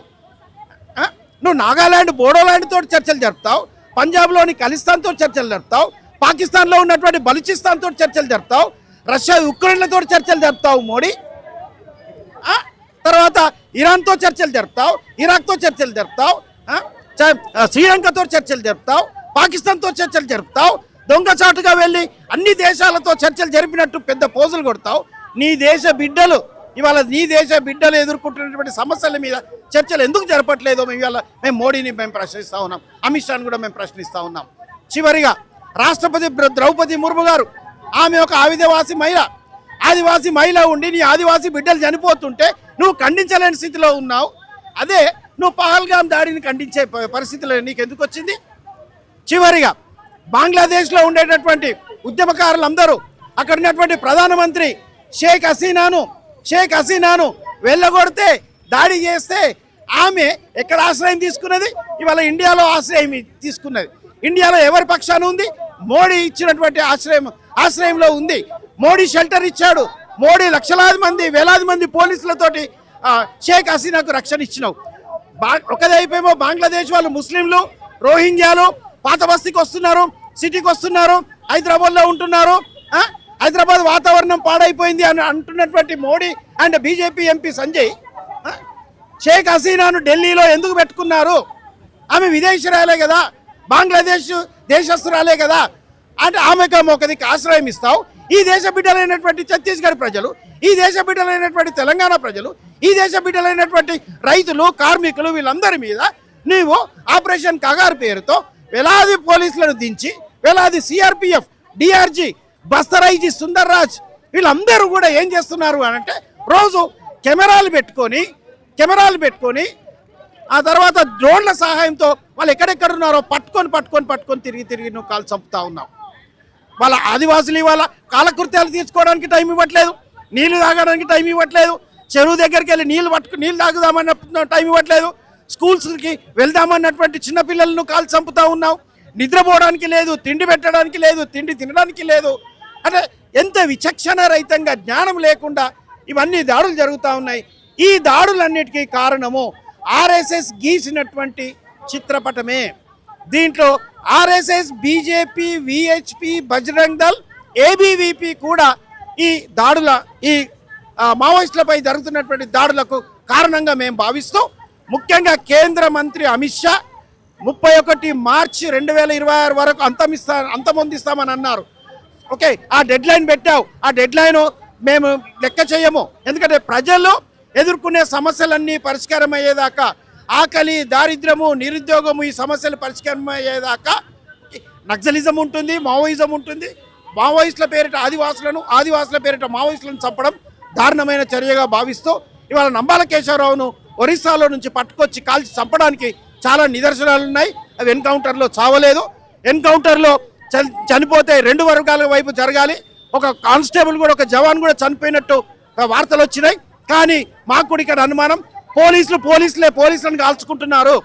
నువ్వు నాగాలాండ్, బోడోలాండ్ తోటి చర్చలు జరుపుతావు, పంజాబ్లోని ఖలిస్తాన్తో చర్చలు జరుపుతావు, పాకిస్తాన్లో ఉన్నటువంటి బలూచిస్తాన్తో చర్చలు జరుపుతావు, రష్యా ఉక్రెయిన్లతో చర్చలు జరుపుతావు మోడీ. తర్వాత ఇరాన్తో చర్చలు జరుపుతావు, ఇరాక్తో చర్చలు జరుపుతావు, శ్రీలంకతో చర్చలు జరుపుతావు, పాకిస్తాన్తో చర్చలు జరుపుతావు, దొంగచాటుగా వెళ్ళి అన్ని దేశాలతో చర్చలు జరిపినట్టు పెద్ద పోజులు కొడతావు. నీ దేశ బిడ్డలు ఎదుర్కొంటున్నటువంటి సమస్యల మీద చర్చలు ఎందుకు జరపట్లేదో మేము మోడీని ప్రశ్నిస్తూ ఉన్నాం, అమిత్ షాను కూడా మేము ప్రశ్నిస్తూ ఉన్నాం. చివరిగా రాష్ట్రపతి ద్రౌపది ముర్ము గారు, ఆమె ఒక ఆదివాసీ మహిళ ఉండి నీ ఆదివాసీ బిడ్డలు చనిపోతుంటే నువ్వు ఖండించలేని స్థితిలో ఉన్నావు. అదే నువ్వు పహల్గాం దాడిని ఖండించే పరిస్థితిలో నీకు ఎందుకు వచ్చింది? చివరిగా బంగ్లాదేశ్లో ఉండేటటువంటి ఉద్యమకారులందరూ, అక్కడ ఉన్నటువంటి ప్రధానమంత్రి షేక్ హసీనాను వెళ్ళగొడితే, దాడి చేస్తే ఆమె ఎక్కడ ఆశ్రయం తీసుకున్నది? ఇవాళ ఇండియాలో ఆశ్రయం తీసుకున్నది. ఇండియాలో ఎవరి పక్షాన ఉంది? మోడీ ఇచ్చినటువంటి ఆశ్రయంలో ఉంది. మోడీ షెల్టర్ ఇచ్చాడు. మోడీ వేలాది మంది పోలీసులతోటి షేక్ హసీనాకు రక్షణ ఇచ్చినావు. ఒకదే అయిపోయేమో బంగ్లాదేశ్ వాళ్ళు ముస్లింలు, రోహింగ్యాలు పాత బస్తీకి వస్తున్నారు, సిటీకి వస్తున్నారు, హైదరాబాద్లో ఉంటున్నారు. హైదరాబాద్ వాతావరణం పాడైపోయింది అని అంటున్నటువంటి Modi and BJP MP Sanjay Sheikh హసీనాను ఢిల్లీలో ఎందుకు పెట్టుకున్నారు? ఆమె విదేశీయురాలే కదా, బంగ్లాదేశ్ దేశస్తురాలే కదా. అంటే ఆమెకు ఒకదికి ఆశ్రయం ఇస్తావు. ఈ దేశ బిడ్డలైనటువంటి ఛత్తీస్గఢ్ ప్రజలు, ఈ దేశ బిడ్డలైనటువంటి తెలంగాణ ప్రజలు, ఈ దేశ బిడ్డలైనటువంటి రైతులు, కార్మికులు, వీళ్ళందరి మీద నీవు ఆపరేషన్ కగార్ పేరుతో వేలాది పోలీసులను దించి, వేలాది సిఆర్పిఎఫ్, డిఆర్జీ, బస్తరైజీ, సుందర్ రాజ్ వీళ్ళందరూ కూడా ఏం చేస్తున్నారు అని అంటే, రోజు కెమెరాలు పెట్టుకొని ఆ తర్వాత డ్రోన్ల సహాయంతో వాళ్ళు ఎక్కడెక్కడున్నారో పట్టుకొని తిరిగి నువ్వు కాలు చంపుతా ఉన్నావు. వాళ్ళ ఆదివాసులు ఇవాళ కాలకృత్యాలు తీసుకోవడానికి టైం ఇవ్వట్లేదు, నీళ్లు తాగడానికి టైం ఇవ్వట్లేదు, చెరువు దగ్గరికి వెళ్ళి నీళ్ళు తాగుదామన్న టైం ఇవ్వట్లేదు, స్కూల్స్కి వెళ్దామన్నటువంటి చిన్నపిల్లలను కాలు చంపుతా ఉన్నావు. నిద్రపోవడానికి లేదు, తిండి పెట్టడానికి లేదు, తిండి తినడానికి లేదు. అంటే ఎంత విచక్షణ రహితంగా, జ్ఞానం లేకుండా ఇవన్నీ దాడులు జరుగుతూ ఉన్నాయి. ఈ దాడులన్నిటికీ కారణము ఆర్ఎస్ఎస్ గీసినటువంటి చిత్రపటమే. దీంట్లో RSS, BJP, VHP, Bajrang Dal, ABVP కూడా ఈ దాడుల ఈ మావోయిస్టులపై జరుగుతున్నటువంటి దాడులకు కారణంగా మేము భావిస్తూ, ముఖ్యంగా కేంద్ర మంత్రి అమిత్ షా 31 మార్చి 2026 వరకు అంతమొందిస్తామని అన్నారు. ఓకే, ఆ డెడ్ లైన్ పెట్టావు. ఆ డెడ్ లైన్ మేము లెక్క చేయము. ఎందుకంటే ప్రజలు ఎదుర్కొనే సమస్యలన్నీ పరిష్కారం అయ్యేదాకా, ఆకలి, దారిద్ర్యము, నిరుద్యోగము, ఈ సమస్యలు పరిష్కారం అయ్యేదాకా నక్సలిజం ఉంటుంది, మావోయిజం ఉంటుంది. మావోయిస్టుల పేరిట ఆదివాసులను, ఆదివాసుల పేరిట మావోయిస్టులను చంపడం దారుణమైన చర్యగా భావిస్తూ ఇవాళ నంబాల కేశవరావును ఒరిస్సాలో నుంచి పట్టుకొచ్చి కాల్చి చంపడానికి చాలా నిదర్శనాలు ఉన్నాయి. అవి ఎన్కౌంటర్లో చావలేదు. ఎన్కౌంటర్లో చనిపోతే 2 వర్గాల వైపు జరగాలి. ఒక కానిస్టేబుల్ కూడా, ఒక జవాన్ కూడా చనిపోయినట్టు వార్తలు వచ్చినాయి. కానీ మాకు కూడా ఇక్కడ అనుమానం, పోలీసులను కాల్చుకుంటున్నారు.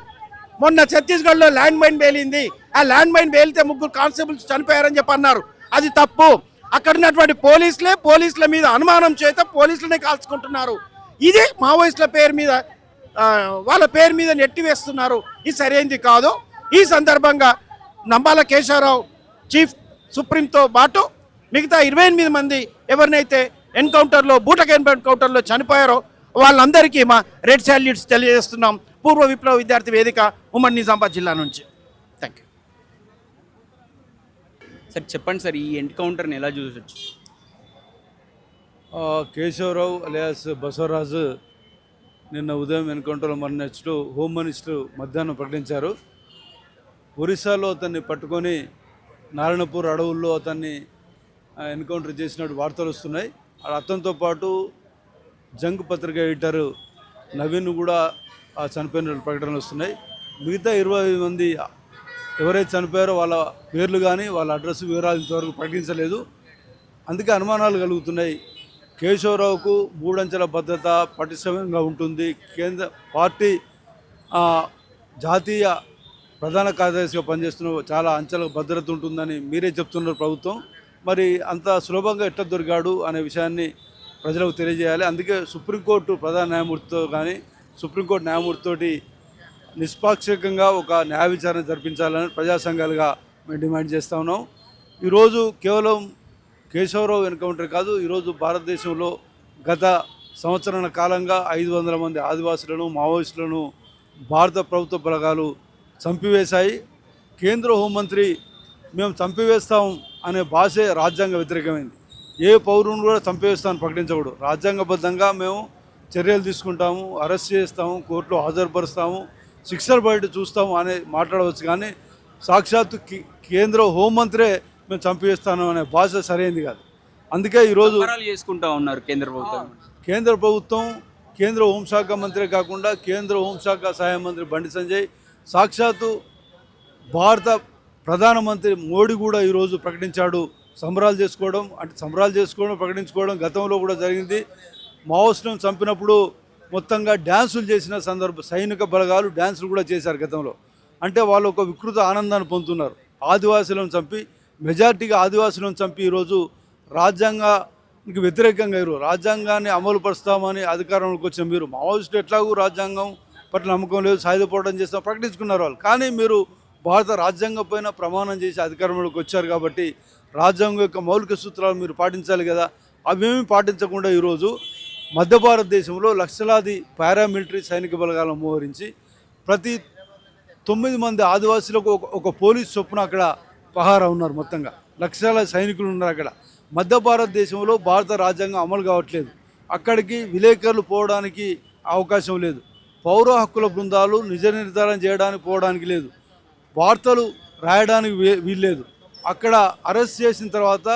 మొన్న ఛత్తీస్గఢ్లో ల్యాండ్ మైన్ పేలింది. ఆ ల్యాండ్ మైన్ పేలితే 3 కానిస్టేబుల్స్ చనిపోయారని చెప్పి అన్నారు. అది తప్పు. అక్కడ ఉన్నటువంటి పోలీసుల మీద అనుమానం చేత పోలీసులనే కాల్చుకుంటున్నారు. ఇది మావోయిస్టుల పేరు మీద, వాళ్ళ పేరు మీద నెట్టివేస్తున్నారు. ఇది సరైనది కాదు. ఈ సందర్భంగా నంబాల కేశవరావు చీఫ్ సుప్రీంతో పాటు మిగతా 28 మంది ఎవరినైతే బూటక ఎన్కౌంటర్లో చనిపోయారో వాళ్ళందరికీ మా రెడ్ శాల్యూట్స్ తెలియజేస్తున్నాం. పూర్వ విప్లవ విద్యార్థి వేదిక, ఉమ్మడి నిజామాబాద్ జిల్లా నుంచి. Thank you. సార్ చెప్పండి సార్, ఈ ఎన్కౌంటర్ని ఎలా చూసొచ్చు? కేశవరావు అలియాస్ బసవరాజు నిన్న ఉదయం ఎన్కౌంటర్లో మరణించినట్లు హోమ్ మినిస్టర్ మధ్యాహ్నం ప్రకటించారు. ఒరిస్సాలో అతన్ని పట్టుకొని నారాయణపూర్ అడవుల్లో అతన్ని ఎన్కౌంటర్ చేసినట్టు వార్తలు వస్తున్నాయి. అతనితో పాటు జంగ్ పత్రిక ఎడిటర్ నవీన్ కూడా చనిపోయిన ప్రకటనలు వస్తున్నాయి. మిగతా 20 మంది ఎవరైతే చనిపోయారో వాళ్ళ పేర్లు కానీ వాళ్ళ అడ్రస్ వివరాలు ఇంతవరకు ప్రకటించలేదు. అందుకే అనుమానాలు కలుగుతున్నాయి. కేశవరావుకు 3 అంచెల భద్రత పటిష్టంగా ఉంటుంది. కేంద్ర పార్టీ జాతీయ ప్రధాన కార్యదర్శిగా పనిచేస్తున్న చాలా అంచెల భద్రత ఉంటుందని మీరే చెప్తున్నారు ప్రభుత్వం. మరి అంత సులభంగా ఎట్లా దొరికాడు అనే విషయాన్ని ప్రజలకు తెలియజేయాలి. అందుకే సుప్రీంకోర్టు ప్రధాన న్యాయమూర్తితో కానీ సుప్రీంకోర్టు న్యాయమూర్తితోటి నిష్పాక్షికంగా ఒక న్యాయ విచారణ జరిపించాలని ప్రజా సంఘాలుగా మేము డిమాండ్ చేస్తూ ఉన్నాం. ఈరోజు కేవలం కేశవరావు ఎన్కౌంటర్ కాదు, ఈరోజు భారతదేశంలో గత సంవత్సరాల కాలంగా 500 మంది ఆదివాసులను, మావోయిస్టులను భారత ప్రభుత్వ బలగాలు చంపివేశాయి. కేంద్ర హోంమంత్రి మేము చంపివేస్తాం అనే భాషే రాజ్యాంగ వ్యతిరేకమైంది. ఏ పౌరుని కూడా చంపివేస్తామని ప్రకటించకూడదు. రాజ్యాంగబద్ధంగా మేము చర్యలు తీసుకుంటాము, అరెస్ట్ చేస్తాము, కోర్టులో హాజరుపరుస్తాము, శిక్షలు బయట చూస్తాము అని మాట్లాడవచ్చు. కానీ సాక్షాత్తు కేంద్ర హోంమంత్రే మేము చంపివేస్తాను అనే భాష సరైనది కాదు. అందుకే ఈరోజు చేసుకుంటా ఉన్నారు కేంద్ర ప్రభుత్వం, కేంద్ర హోంశాఖ మంత్రి కాకుండా కేంద్ర హోంశాఖ సహాయ మంత్రి బండి సంజయ్, సాక్షాత్తు భారత ప్రధానమంత్రి మోడీ కూడా ఈరోజు ప్రకటించాడు. సంబరాలు చేసుకోవడం ప్రకటించుకోవడం గతంలో కూడా జరిగింది. మావోయిస్టులను చంపినప్పుడు మొత్తంగా డ్యాన్సులు చేసిన సైనిక బలగాలు డ్యాన్సులు కూడా చేశారు గతంలో. అంటే వాళ్ళు ఒక వికృత ఆనందాన్ని పొందుతున్నారు. ఆదివాసులను చంపి, మెజార్టీగా ఆదివాసులను చంపి ఈరోజు రాజ్యాంగానికి వ్యతిరేకంగా రాజ్యాంగాన్ని అమలు పరుస్తామని అధికారంలోకి వచ్చిన మీరు, మావోయిస్టులు ఎట్లాగూ రాజ్యాంగం పట్ల నమ్మకం లేదు, సాయుధ పోరాటం చేస్తాం ప్రకటించుకున్నారు వాళ్ళు. కానీ మీరు భారత రాజ్యాంగం పైన ప్రమాణం చేసి అధికారంలోకి వచ్చారు కాబట్టి రాజ్యాంగం యొక్క మౌలిక సూత్రాలు మీరు పాటించాలి కదా. అవేమీ పాటించకుండా ఈరోజు మధ్య భారతదేశంలో లక్షలాది పారామిలిటరీ సైనిక బలగాలను మోహరించి ప్రతి 9 మంది ఆదివాసీలకు ఒక పోలీస్ చొప్పున అక్కడ పహారా ఉన్నారు. మొత్తంగా లక్షల సైనికులు ఉన్నారు అక్కడ. మధ్య భారతదేశంలో భారత రాజ్యాంగం అమలు కావట్లేదు. అక్కడికి విలేకరులు పోవడానికి అవకాశం లేదు. పౌర హక్కుల బృందాలు నిజ నిర్ధారణ చేయడానికి పోవడానికి లేదు. వార్తలు రాయడానికి వీల్లేదు. అక్కడ అరెస్ట్ చేసిన తర్వాత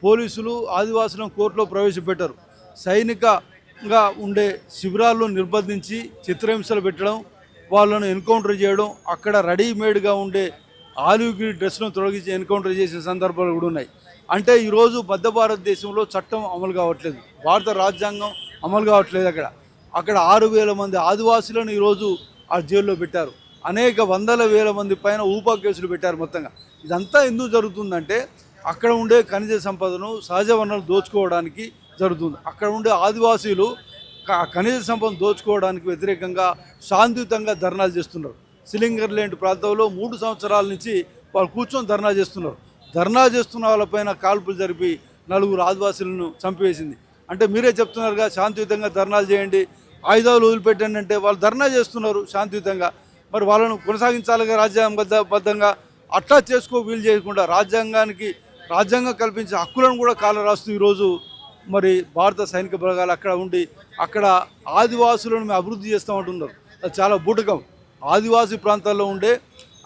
పోలీసులు ఆదివాసులను కోర్టులో ప్రవేశపెట్టారు. సైనికంగా ఉండే శిబిరాల్లో నిర్బంధించి చిత్రహింసలు పెట్టడం, వాళ్ళను ఎన్కౌంటర్ చేయడం, అక్కడ రెడీమేడ్గా ఉండే ఆలివ్ గ్రీన్ డ్రెస్ను తొలగించి ఎన్కౌంటర్ చేసే సందర్భాలు కూడా ఉన్నాయి. అంటే ఈరోజు మధ్య భారతదేశంలో చట్టం అమలు కావట్లేదు, భారత రాజ్యాంగం అమలు కావట్లేదు. అక్కడ 6,000 మంది ఆదివాసులను ఈరోజు ఆ జైల్లో పెట్టారు. అనేక వందల వేల మంది పైన ఊపా కేసులు పెట్టారు. మొత్తంగా ఇదంతా ఎందుకు జరుగుతుందంటే అక్కడ ఉండే ఖనిజ సంపదను, సహజ వనరులు దోచుకోవడానికి జరుగుతుంది. అక్కడ ఉండే ఆదివాసీలు ఖనిజ సంపదను దోచుకోవడానికి వ్యతిరేకంగా శాంతియుతంగా ధర్నాలు చేస్తున్నారు. సిలింగర్లేంటి ప్రాంతంలో 3 సంవత్సరాల నుంచి వాళ్ళు కూర్చొని ధర్నా చేస్తున్నారు. ధర్నా చేస్తున్న వాళ్ళపైన కాల్పులు జరిపి 4 ఆదివాసులను చంపివేసింది. అంటే మీరే చెప్తున్నారుగా శాంతియుతంగా ధర్నాలు చేయండి, ఆయుధాలు వదిలిపెట్టండి అంటే వాళ్ళు ధర్నా చేస్తున్నారు శాంతియుతంగా. మరి వాళ్ళను కొనసాగించాలిగా రాజ్యాంగబద్ధంగా. అట్లా వీలు చేయకుండా రాజ్యాంగం కల్పించే హక్కులను కూడా కాల రాస్తూ ఈరోజు మరి భారత సైనిక బలగాలు అక్కడ ఉండి అక్కడ ఆదివాసులను మేము అభివృద్ధి చేస్తామంటున్నారు. అది చాలా బూటకం. ఆదివాసీ ప్రాంతాల్లో ఉండే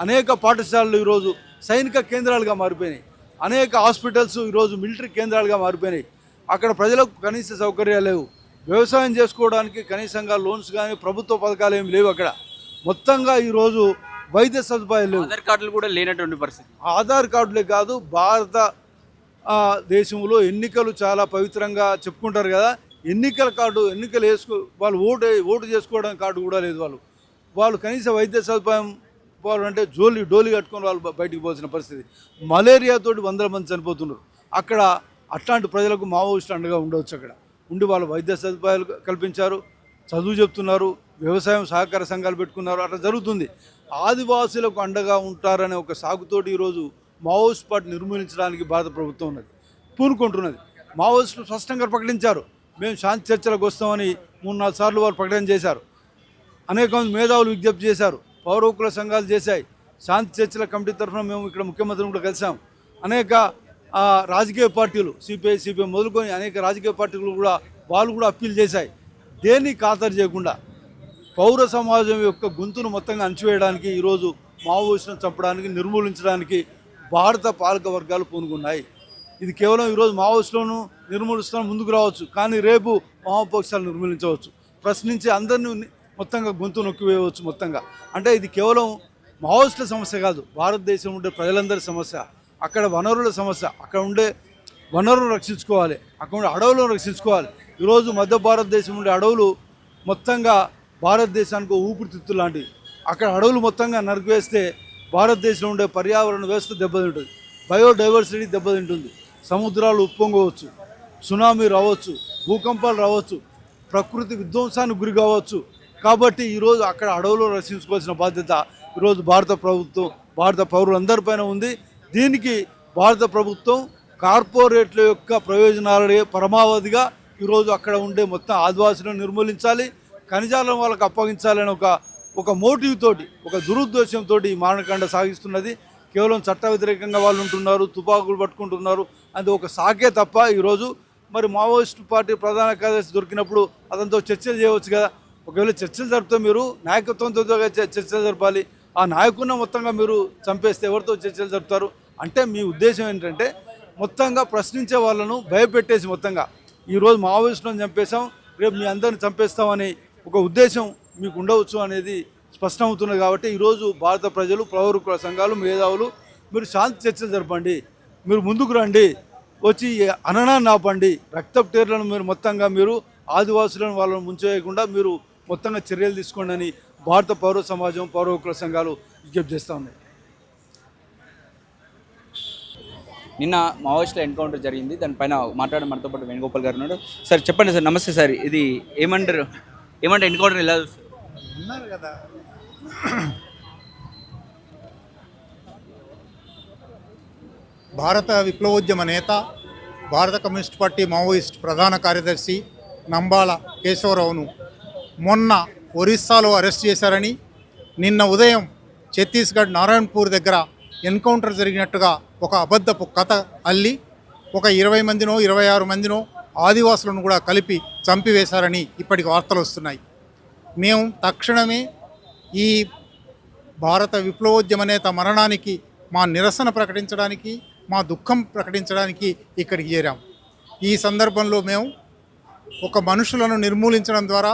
అనేక పాఠశాలలు ఈరోజు సైనిక కేంద్రాలుగా మారిపోయినాయి. అనేక హాస్పిటల్స్ ఈరోజు మిలిటరీ కేంద్రాలుగా మారిపోయినాయి. అక్కడ ప్రజలకు కనీస సౌకర్యాలు లేవు. వ్యవసాయం చేసుకోవడానికి కనీసంగా లోన్స్ కానీ ప్రభుత్వ పథకాలు ఏమి లేవు. అక్కడ మొత్తంగా ఈరోజు వైద్య సదుపాయాలు లేవు. ఆధార్ కార్డులు కూడా లేనటువంటి పరిస్థితి. ఆధార్ కార్డులే కాదు, భారత దేశంలో ఎన్నికలు చాలా పవిత్రంగా చెప్పుకుంటారు కదా, ఎన్నికల కార్డు వాళ్ళు ఓటు చేసుకోవడానికి కార్డు కూడా లేదు. వాళ్ళు కనీస వైద్య సదుపాయం వాళ్ళు అంటే డోలి కట్టుకొని వాళ్ళు బయటికి పోవాల్సిన పరిస్థితి. మలేరియాతోటి 100 మంది చనిపోతున్నారు. అక్కడ అట్లాంటి ప్రజలకు మావోయిస్టులు అండగా ఉండవచ్చు. అక్కడ ఉండి వాళ్ళు వైద్య సదుపాయాలు కల్పించారు, చదువు చెప్తున్నారు, వ్యవసాయం సహకార సంఘాలు పెట్టుకున్నారు. అట్లా జరుగుతుంది. ఆదివాసులకు అండగా ఉంటారనే ఒక సాగుతోటి ఈరోజు మావోయిస్ట్ పార్టీ నిర్మూలించడానికి భారత ప్రభుత్వం పూనుకుంటున్నది. మావోయిస్టులు స్పష్టంగా ప్రకటించారు, మేము శాంతి చర్చలకు వస్తామని 3-4 సార్లు వారు ప్రకటన చేశారు. అనేక మంది మేధావులు విజ్ఞప్తి చేశారు, పౌర హక్కుల సంఘాలు చేశాయి. శాంతి చర్చల కమిటీ తరఫున మేము ఇక్కడ ముఖ్యమంత్రిని కూడా కలిసాం. అనేక రాజకీయ పార్టీలు సిపిఐ మొదలుకొని అనేక రాజకీయ పార్టీలు కూడా వాళ్ళు కూడా అప్పీల్ చేశాయి. దేన్ని ఖాతరు చేయకుండా పౌర సమాజం యొక్క గొంతును మొత్తంగా అణచివేయడానికి ఈరోజు మావోయిస్టులను చంపడానికి నిర్మూలించడానికి భారత పాలక వర్గాలు పూనుకున్నాయి. ఇది కేవలం ఈరోజు మావోయిస్టులను నిర్మూలిస్తాను ముందుకు రావచ్చు, కానీ రేపు వామపక్షాలు నిర్మూలించవచ్చు, ప్రశ్నించి అందరినీ మొత్తంగా గొంతు నొక్కివేయవచ్చు మొత్తంగా. అంటే ఇది కేవలం మావోయిస్టుల సమస్య కాదు, భారతదేశం ఉండే ప్రజలందరి సమస్య. అక్కడ వనరుల సమస్య, అక్కడ ఉండే వనరులను రక్షించుకోవాలి, అక్కడ ఉండే అడవులను రక్షించుకోవాలి. ఈరోజు మధ్య భారతదేశం ఉండే అడవులు మొత్తంగా భారతదేశానికి ఊపిరితిత్తు లాంటివి. అక్కడ అడవులు మొత్తంగా నరికివేస్తే భారతదేశంలో ఉండే పర్యావరణ వ్యవస్థ దెబ్బతింటుంది, బయోడైవర్సిటీ దెబ్బతింటుంది, సముద్రాలు ఉప్పొంగవచ్చు, సునామీ రావచ్చు, భూకంపాలు రావచ్చు, ప్రకృతి విధ్వంసానికి గురి కావచ్చు. కాబట్టి ఈరోజు అక్కడ అడవులు రక్షించుకోవాల్సిన బాధ్యత ఈరోజు భారత ప్రభుత్వం, భారత పౌరులందరిపైన ఉంది. దీనికి భారత ప్రభుత్వం కార్పొరేట్ల యొక్క ప్రయోజనాలే పరమావధిగా ఈరోజు అక్కడ ఉండే మొత్తం ఆదివాసులను నిర్మూలించాలి, ఖనిజాలను వాళ్ళకు అప్పగించాలని ఒక మోటివ్ తోటి, ఒక దురుద్దేశంతో ఈ మారణకాండ సాగిస్తున్నది. కేవలం చట్ట వ్యతిరేకంగా వాళ్ళు ఉంటున్నారు, తుపాకులు పట్టుకుంటున్నారు, అది ఒక సాకే తప్ప. ఈరోజు మరి మావోయిస్ట్ పార్టీ ప్రధాన కార్యదర్శి దొరికినప్పుడు అతనితో చర్చలు చేయవచ్చు కదా. ఒకవేళ చర్చలు జరిపితే మీరు నాయకత్వంతో చర్చలు జరపాలి. ఆ నాయకున్న మొత్తంగా మీరు చంపేస్తే ఎవరితో చర్చలు జరుపుతారు? అంటే మీ ఉద్దేశం ఏంటంటే మొత్తంగా ప్రశ్నించే వాళ్ళను భయపెట్టేసి మొత్తంగా ఈరోజు మావోయిస్టులను చంపేశాం, రేపు మీ అందరిని చంపేస్తామని ఒక ఉద్దేశం మీకు ఉండవచ్చు అనేది స్పష్టమవుతున్నది. కాబట్టి ఈరోజు భారత ప్రజలు, పౌర హక్కుల సంఘాలు, మేధావులు మీరు శాంతి చర్చలు జరపండి, మీరు ముందుకు రండి, వచ్చి అననాన్ని ఆపండి, రక్తపు టేర్లను మీరు మొత్తంగా మీరు ఆదివాసులను వాళ్ళను ముంచేయకుండా మీరు మొత్తంగా చర్యలు తీసుకోండి అని భారత పౌర సమాజం, పౌర హక్కుల సంఘాలు విజ్ఞప్తి చేస్తూ ఉన్నాయి. నిన్న మావోయిస్టుల ఎన్కౌంటర్ జరిగింది, దానిపైన మాట్లాడే మనతో పాటు వేణుగోపాల్ గారు ఉన్నారు. సార్ చెప్పండి సార్. నమస్తే సార్. ఇది ఏమంటే ఎన్కౌంటర్ ఎలా చూస్తారు? ఉన్నారు కదా, భారత విప్లవోద్యమ నేత, భారత కమ్యూనిస్ట్ పార్టీ మావోయిస్ట్ ప్రధాన కార్యదర్శి నంబాల కేశవరావును మొన్న ఒరిస్సాలో అరెస్ట్ చేశారని, నిన్న ఉదయం ఛత్తీస్గఢ్ నారాయణపూర్ దగ్గర ఎన్కౌంటర్ జరిగినట్టుగా ఒక అబద్ధపు కథ అల్లి ఒక 20 మందినో 26 మందినో ఆదివాసులను కూడా కలిపి చంపివేశారని ఇప్పటికి వార్తలు వస్తున్నాయి. మేము తక్షణమే ఈ భారత విప్లవోద్యమ నేత మరణానికి మా నిరసన ప్రకటించడానికి, మా దుఃఖం ప్రకటించడానికి ఇక్కడికి చేరాం. ఈ సందర్భంలో మేము ఒక మనుషులను నిర్మూలించడం ద్వారా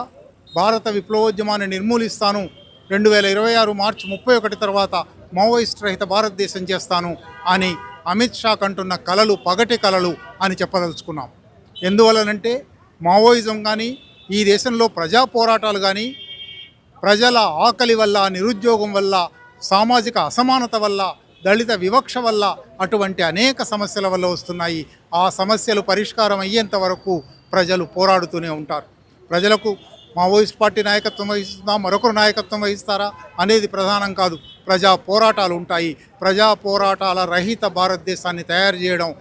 భారత విప్లవోద్యమాన్ని నిర్మూలిస్తాను, 2026 మార్చి 31 తర్వాత మావోయిస్ట్ రహిత భారతదేశం చేస్తాను అని అమిత్ షా కంటున్న కలలు పగటి కలలు అని చెప్పదలుచుకున్నాం. ఎందువలనంటే మావోయిజం కానీ, ఈ దేశంలో ప్రజా పోరాటాలు కానీ, ప్రజల ఆకలి వల్ల, నిరుద్యోగం వల్ల, సామాజిక అసమానత వల్ల, దళిత వివక్ష వల్ల అటువంటి అనేక సమస్యల వల్ల వస్తున్నాయి. ఆ సమస్యలు పరిష్కారం అయ్యేంత వరకు ప్రజలు పోరాడుతూనే ఉంటారు. ప్రజలకు మావోయిస్ట్ పార్టీ నాయకత్వం వహిస్తుందా, మరొకరు నాయకత్వం వహిస్తారా అనేది ప్రధానం కాదు. ప్రజా పోరాటాలు ఉంటాయి. ప్రజా పోరాటాల రహిత భారతదేశాన్ని తయారు చేయడం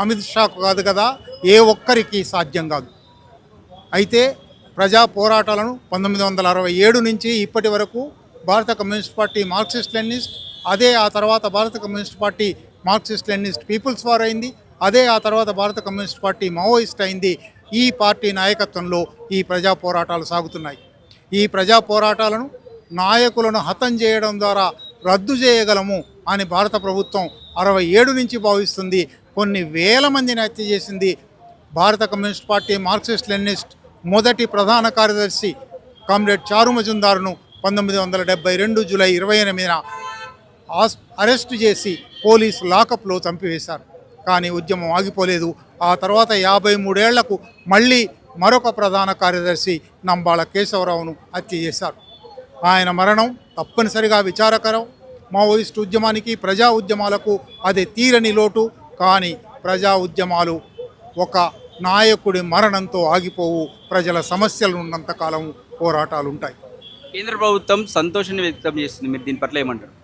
అమిత్ షాకు కాదు కదా, ఏ ఒక్కరికి సాధ్యం కాదు. అయితే ప్రజా పోరాటాలను 1967 నుంచి ఇప్పటి వరకు భారత కమ్యూనిస్ట్ పార్టీ మార్క్సిస్ట్ లెనినిస్ట్, అదే ఆ తర్వాత భారత Communist Party Marxist Leninist People's War అయింది, అదే ఆ తర్వాత భారత కమ్యూనిస్ట్ పార్టీ మావోయిస్ట్ అయింది. ఈ పార్టీ నాయకత్వంలో ఈ ప్రజా పోరాటాలు సాగుతున్నాయి. ఈ ప్రజా పోరాటాలను నాయకులను హతం చేయడం ద్వారా రద్దు చేయగలము అని భారత ప్రభుత్వం 67 నుంచి భావిస్తుంది. కొన్ని వేల మందిని హత్య చేసింది. భారత కమ్యూనిస్ట్ పార్టీ మార్క్సిస్ట్ లెనినిస్ట్ మొదటి ప్రధాన కార్యదర్శి కామ్రేడ్ చారు మజుందార్ను 1972 జూలై 28న అరెస్టు చేసి పోలీసు లాకప్లో చంపివేశారు. కానీ ఉద్యమం ఆగిపోలేదు. ఆ తర్వాత 53 ఏళ్లకు మళ్ళీ మరొక ప్రధాన కార్యదర్శి నంబాల కేశవరావును హత్య చేశారు. ఆయన మరణం తప్పనిసరిగా విచారకరం. మావోయిస్ట్ ఉద్యమానికి, ప్రజా ఉద్యమాలకు అది తీరని లోటు. కానీ ప్రజా ఉద్యమాలు ఒక నాయకుడి మరణంతో ఆగిపోవు. ప్రజల సమస్యలు ఉన్నంతకాలం పోరాటాలు ఉంటాయి. కేంద్ర ప్రభుత్వం సంతోషాన్ని వ్యక్తం చేస్తుంది, మీరు దీని పట్ల ఏమంటారు?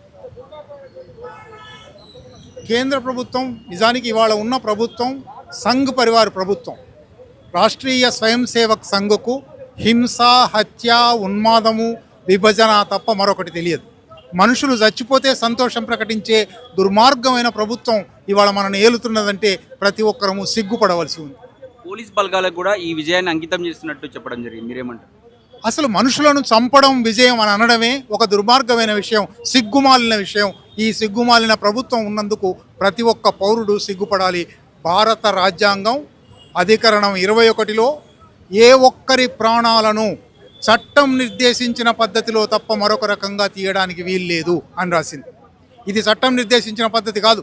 కేంద్ర ప్రభుత్వం నిజానికి ఇవాళ ఉన్న ప్రభుత్వం సంఘ్ పరివార్ ప్రభుత్వం. రాష్ట్రీయ స్వయం సేవక్ సంఘ్కు హింస, హత్య, ఉన్మాదము, విభజన తప్ప మరొకటి తెలియదు. మనుషులు చచ్చిపోతే సంతోషం ప్రకటించే దుర్మార్గమైన ప్రభుత్వం ఇవాళ మనల్ని ఏలుతున్నదంటే ప్రతి ఒక్కరము సిగ్గుపడవలసి ఉంది. పోలీస్ బలగాలకు కూడా ఈ విజయాన్ని అంకితం చేస్తున్నట్టు చెప్పడం జరిగింది, మీరేమంటారు? అసలు మనుషులను చంపడం విజయం అని అనడమే ఒక దుర్మార్గమైన విషయం, సిగ్గుమాలిన విషయం. ఈ సిగ్గుమాలిన ప్రభుత్వం ఉన్నందుకు ప్రతి ఒక్క పౌరుడు సిగ్గుపడాలి. భారత రాజ్యాంగం అధికరణం 21లో ఏ ఒక్కరి ప్రాణాలను చట్టం నిర్దేశించిన పద్ధతిలో తప్ప మరొక రకంగా తీయడానికి వీల్లేదు అని రాసింది. ఇది చట్టం నిర్దేశించిన పద్ధతి కాదు.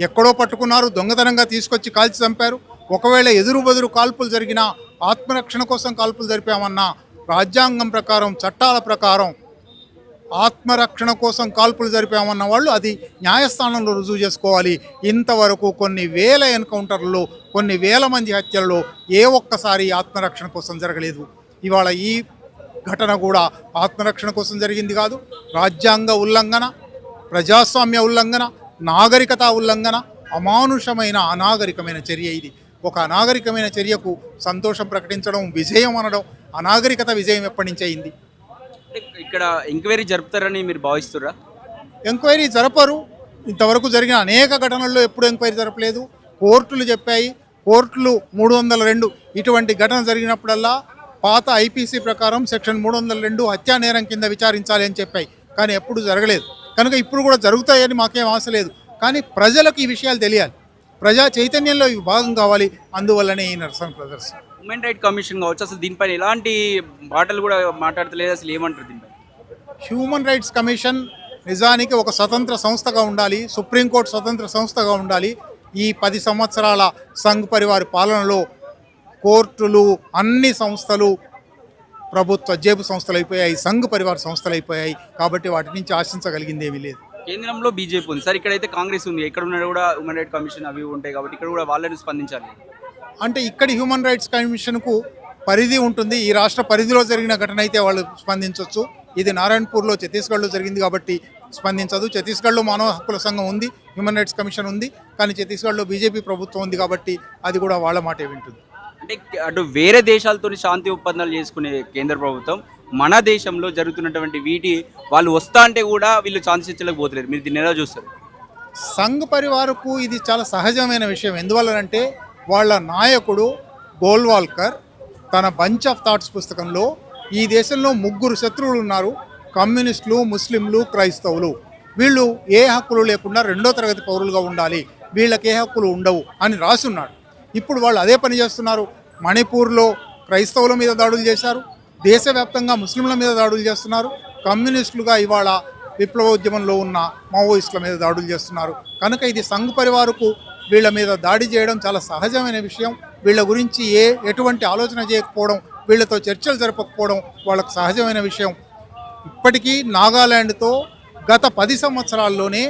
ఎక్కడో పట్టుకున్నారు, దొంగతనంగా తీసుకొచ్చి కాల్చి చంపారు. ఒకవేళ ఎదురు బెదురు కాల్పులు జరిగినా, ఆత్మరక్షణ కోసం కాల్పులు జరిపామన్నా రాజ్యాంగం ప్రకారం, చట్టాల ప్రకారం ఆత్మరక్షణ కోసం కాల్పులు జరిపామన్న వాళ్ళు అది న్యాయస్థానంలో రుజువు చేసుకోవాలి. ఇంతవరకు కొన్ని వేల ఎన్కౌంటర్లలో, కొన్ని వేల మంది హత్యలలో ఏ ఒక్కసారి ఆత్మరక్షణ కోసం జరగలేదు. ఇవాళ ఈ ఘటన కూడా ఆత్మరక్షణ కోసం జరిగింది కాదు. రాజ్యాంగ ఉల్లంఘన, ప్రజాస్వామ్య ఉల్లంఘన, నాగరికత ఉల్లంఘన, అమానుషమైన అనాగరికమైన చర్య ఇది. ఒక అనాగరికమైన చర్యకు సంతోషం ప్రకటించడం, విజయం అనడం, అనాగరికత విజయం ఎప్పటి నుంచి అయింది? ఇక్కడ ఎంక్వైరీ జరుపుతారని మీరు భావిస్తురా? ఎంక్వైరీ జరపరు. ఇంతవరకు జరిగిన అనేక ఘటనల్లో ఎప్పుడు ఎంక్వైరీ జరపలేదు. కోర్టులు చెప్పాయి. కోర్టులు 302 ఇటువంటి ఘటన జరిగినప్పుడల్లా పాత ఐపీసీ ప్రకారం సెక్షన్ 302 హత్యా నేరం కింద విచారించాలి అని చెప్పాయి. కానీ ఎప్పుడు జరగలేదు. కనుక ఇప్పుడు కూడా జరుగుతాయని మాకేం ఆశ లేదు. కానీ ప్రజలకు ఈ విషయాలు తెలియాలి. ప్రజా చైతన్యంలో ఇవి భాగం కావాలి. అందువల్లనే ఈ నిరసన ప్రదర్శన. హ్యూమన్ రైట్ కమిషన్ కావచ్చు, అసలు దీనిపైన ఎలాంటి మాటలు కూడా మాట్లాడతలేదు. అసలు ఏమంటారు దీనిపై? హ్యూమన్ రైట్స్ కమిషన్ నిజానికి ఒక స్వతంత్ర సంస్థగా ఉండాలి. సుప్రీంకోర్టు స్వతంత్ర సంస్థగా ఉండాలి. ఈ 10 సంవత్సరాల సంఘ్ పరివార్ పాలనలో కోర్టులు, అన్ని సంస్థలు ప్రభుత్వ జేబు సంస్థలు అయిపోయాయి, సంఘ్ పరివార్ సంస్థలు అయిపోయాయి. కాబట్టి వాటి నుంచి ఆశించగలిగింది ఏమీ లేదు. కేంద్రంలో బీజేపీ ఉంది సార్, ఇక్కడైతే కాంగ్రెస్ ఉంది. ఇక్కడ ఉన్న కూడా హ్యూమన్ రైట్ కమిషన్ అవి ఉంటాయి కాబట్టి ఇక్కడ కూడా వాళ్ళని స్పందించాలి. అంటే ఇక్కడి హ్యూమన్ రైట్స్ కమిషన్కు పరిధి ఉంటుంది. ఈ రాష్ట్ర పరిధిలో జరిగిన ఘటన అయితే వాళ్ళు స్పందించవచ్చు. ఇది నారాయణపూర్లో, ఛత్తీస్గఢ్లో జరిగింది కాబట్టి స్పందించదు. ఛత్తీస్గఢ్లో మానవ హక్కుల సంఘం ఉంది, హ్యూమన్ రైట్స్ కమిషన్ ఉంది. కానీ ఛత్తీస్గఢ్లో బీజేపీ ప్రభుత్వం ఉంది కాబట్టి అది కూడా వాళ్ళ మాటే వింటుంది. అంటే అటు వేరే దేశాలతో శాంతి ఒప్పందాలు చేసుకునే కేంద్ర ప్రభుత్వం మన దేశంలో జరుగుతున్నటువంటి వీటి వాళ్ళు వస్తా అంటే కూడా వీళ్ళు శాంతి చర్చలకు పోతలేరు. మీరు దీన్ని ఎలా చూస్తారు? సంఘ్ పరివారకు ఇది చాలా సహజమైన విషయం. ఎందువల్లనంటే వాళ్ళ నాయకుడు గోల్వాల్కర్ తన బంచ్ ఆఫ్ థాట్స్ పుస్తకంలో ఈ దేశంలో 3 శత్రువులు ఉన్నారు: కమ్యూనిస్టులు, ముస్లింలు, క్రైస్తవులు. వీళ్ళు ఏ హక్కులు లేకుండా 2వ తరగతి పౌరులుగా ఉండాలి, వీళ్ళకి ఏ హక్కులు ఉండవు అని రాసున్నాడు. ఇప్పుడు వాళ్ళు అదే పని చేస్తున్నారు. మణిపూర్లో క్రైస్తవుల మీద దాడులు చేశారు, దేశవ్యాప్తంగా ముస్లింల మీద దాడులు చేస్తున్నారు. కమ్యూనిస్టులుగా ఇవాళ విప్లవోద్యమంలో ఉన్న మావోయిస్టుల మీద దాడులు చేస్తున్నారు. కనుక ఇది సంఘ్ పరివారకు వీళ్ళ మీద దాడి చేయడం చాలా సహజమైన విషయం. వీళ్ళ గురించి ఎటువంటి ఆలోచన చేయకపోవడం, వీళ్ళతో చర్చలు జరపకపోవడం వాళ్ళకు సహజమైన విషయం. ఇప్పటికీ నాగాల్యాండ్తో గత 10 సంవత్సరాల్లోనే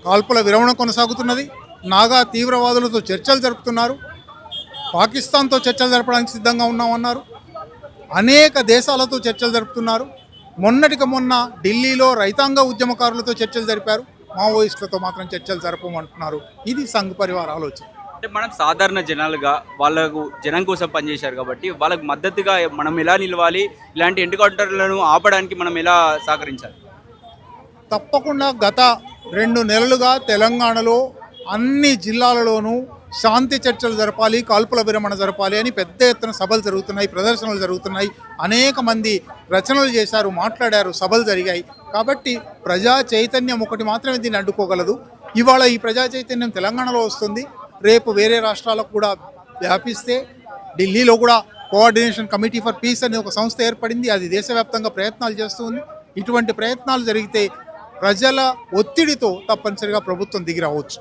కాల్పుల విరమణ కొనసాగుతున్నది. నాగా తీవ్రవాదులతో చర్చలు జరుపుతున్నారు. పాకిస్తాన్తో చర్చలు జరపడానికి సిద్ధంగా ఉన్నామన్నారు. అనేక దేశాలతో చర్చలు జరుపుతున్నారు. మొన్నటికి మొన్న ఢిల్లీలో రైతాంగ ఉద్యమకారులతో చర్చలు జరిపారు. మావోయిస్టులతో మాత్రం చర్చలు జరపమంటున్నారు. ఇది సంఘ్ పరివార్ ఆలోచన. అంటే మనం సాధారణ జనాలుగా వాళ్ళకు జనం కోసం పనిచేశారు కాబట్టి వాళ్ళకు మద్దతుగా మనం ఎలా నిలవాలి, ఇలాంటి ఎన్కౌంటర్లను ఆపడానికి మనం ఎలా సహకరించాలి? తప్పకుండా గత 2 నెలలుగా తెలంగాణలో అన్ని జిల్లాలలోనూ శాంతి చర్చలు జరపాలి, కాల్పుల విరమణ జరపాలి అని పెద్ద ఎత్తున సభలు జరుగుతున్నాయి, ప్రదర్శనలు జరుగుతున్నాయి. అనేక మంది రచనలు చేశారు, మాట్లాడారు, సభలు జరిగాయి. కాబట్టి ప్రజా చైతన్యం ఒకటి మాత్రమే దీన్ని అడ్డుకోగలదు. ఇవాళ ఈ ప్రజా చైతన్యం తెలంగాణలో వస్తుంది, రేపు వేరే రాష్ట్రాలకు కూడా వ్యాపిస్తే, ఢిల్లీలో కూడా కోఆర్డినేషన్ కమిటీ ఫర్ పీస్ అనే ఒక సంస్థ ఏర్పడింది. అది దేశవ్యాప్తంగా ప్రయత్నాలు చేస్తుంది. ఇటువంటి ప్రయత్నాలు జరిగితే ప్రజల ఒత్తిడితో తప్పనిసరిగా ప్రభుత్వం దిగి రావచ్చు.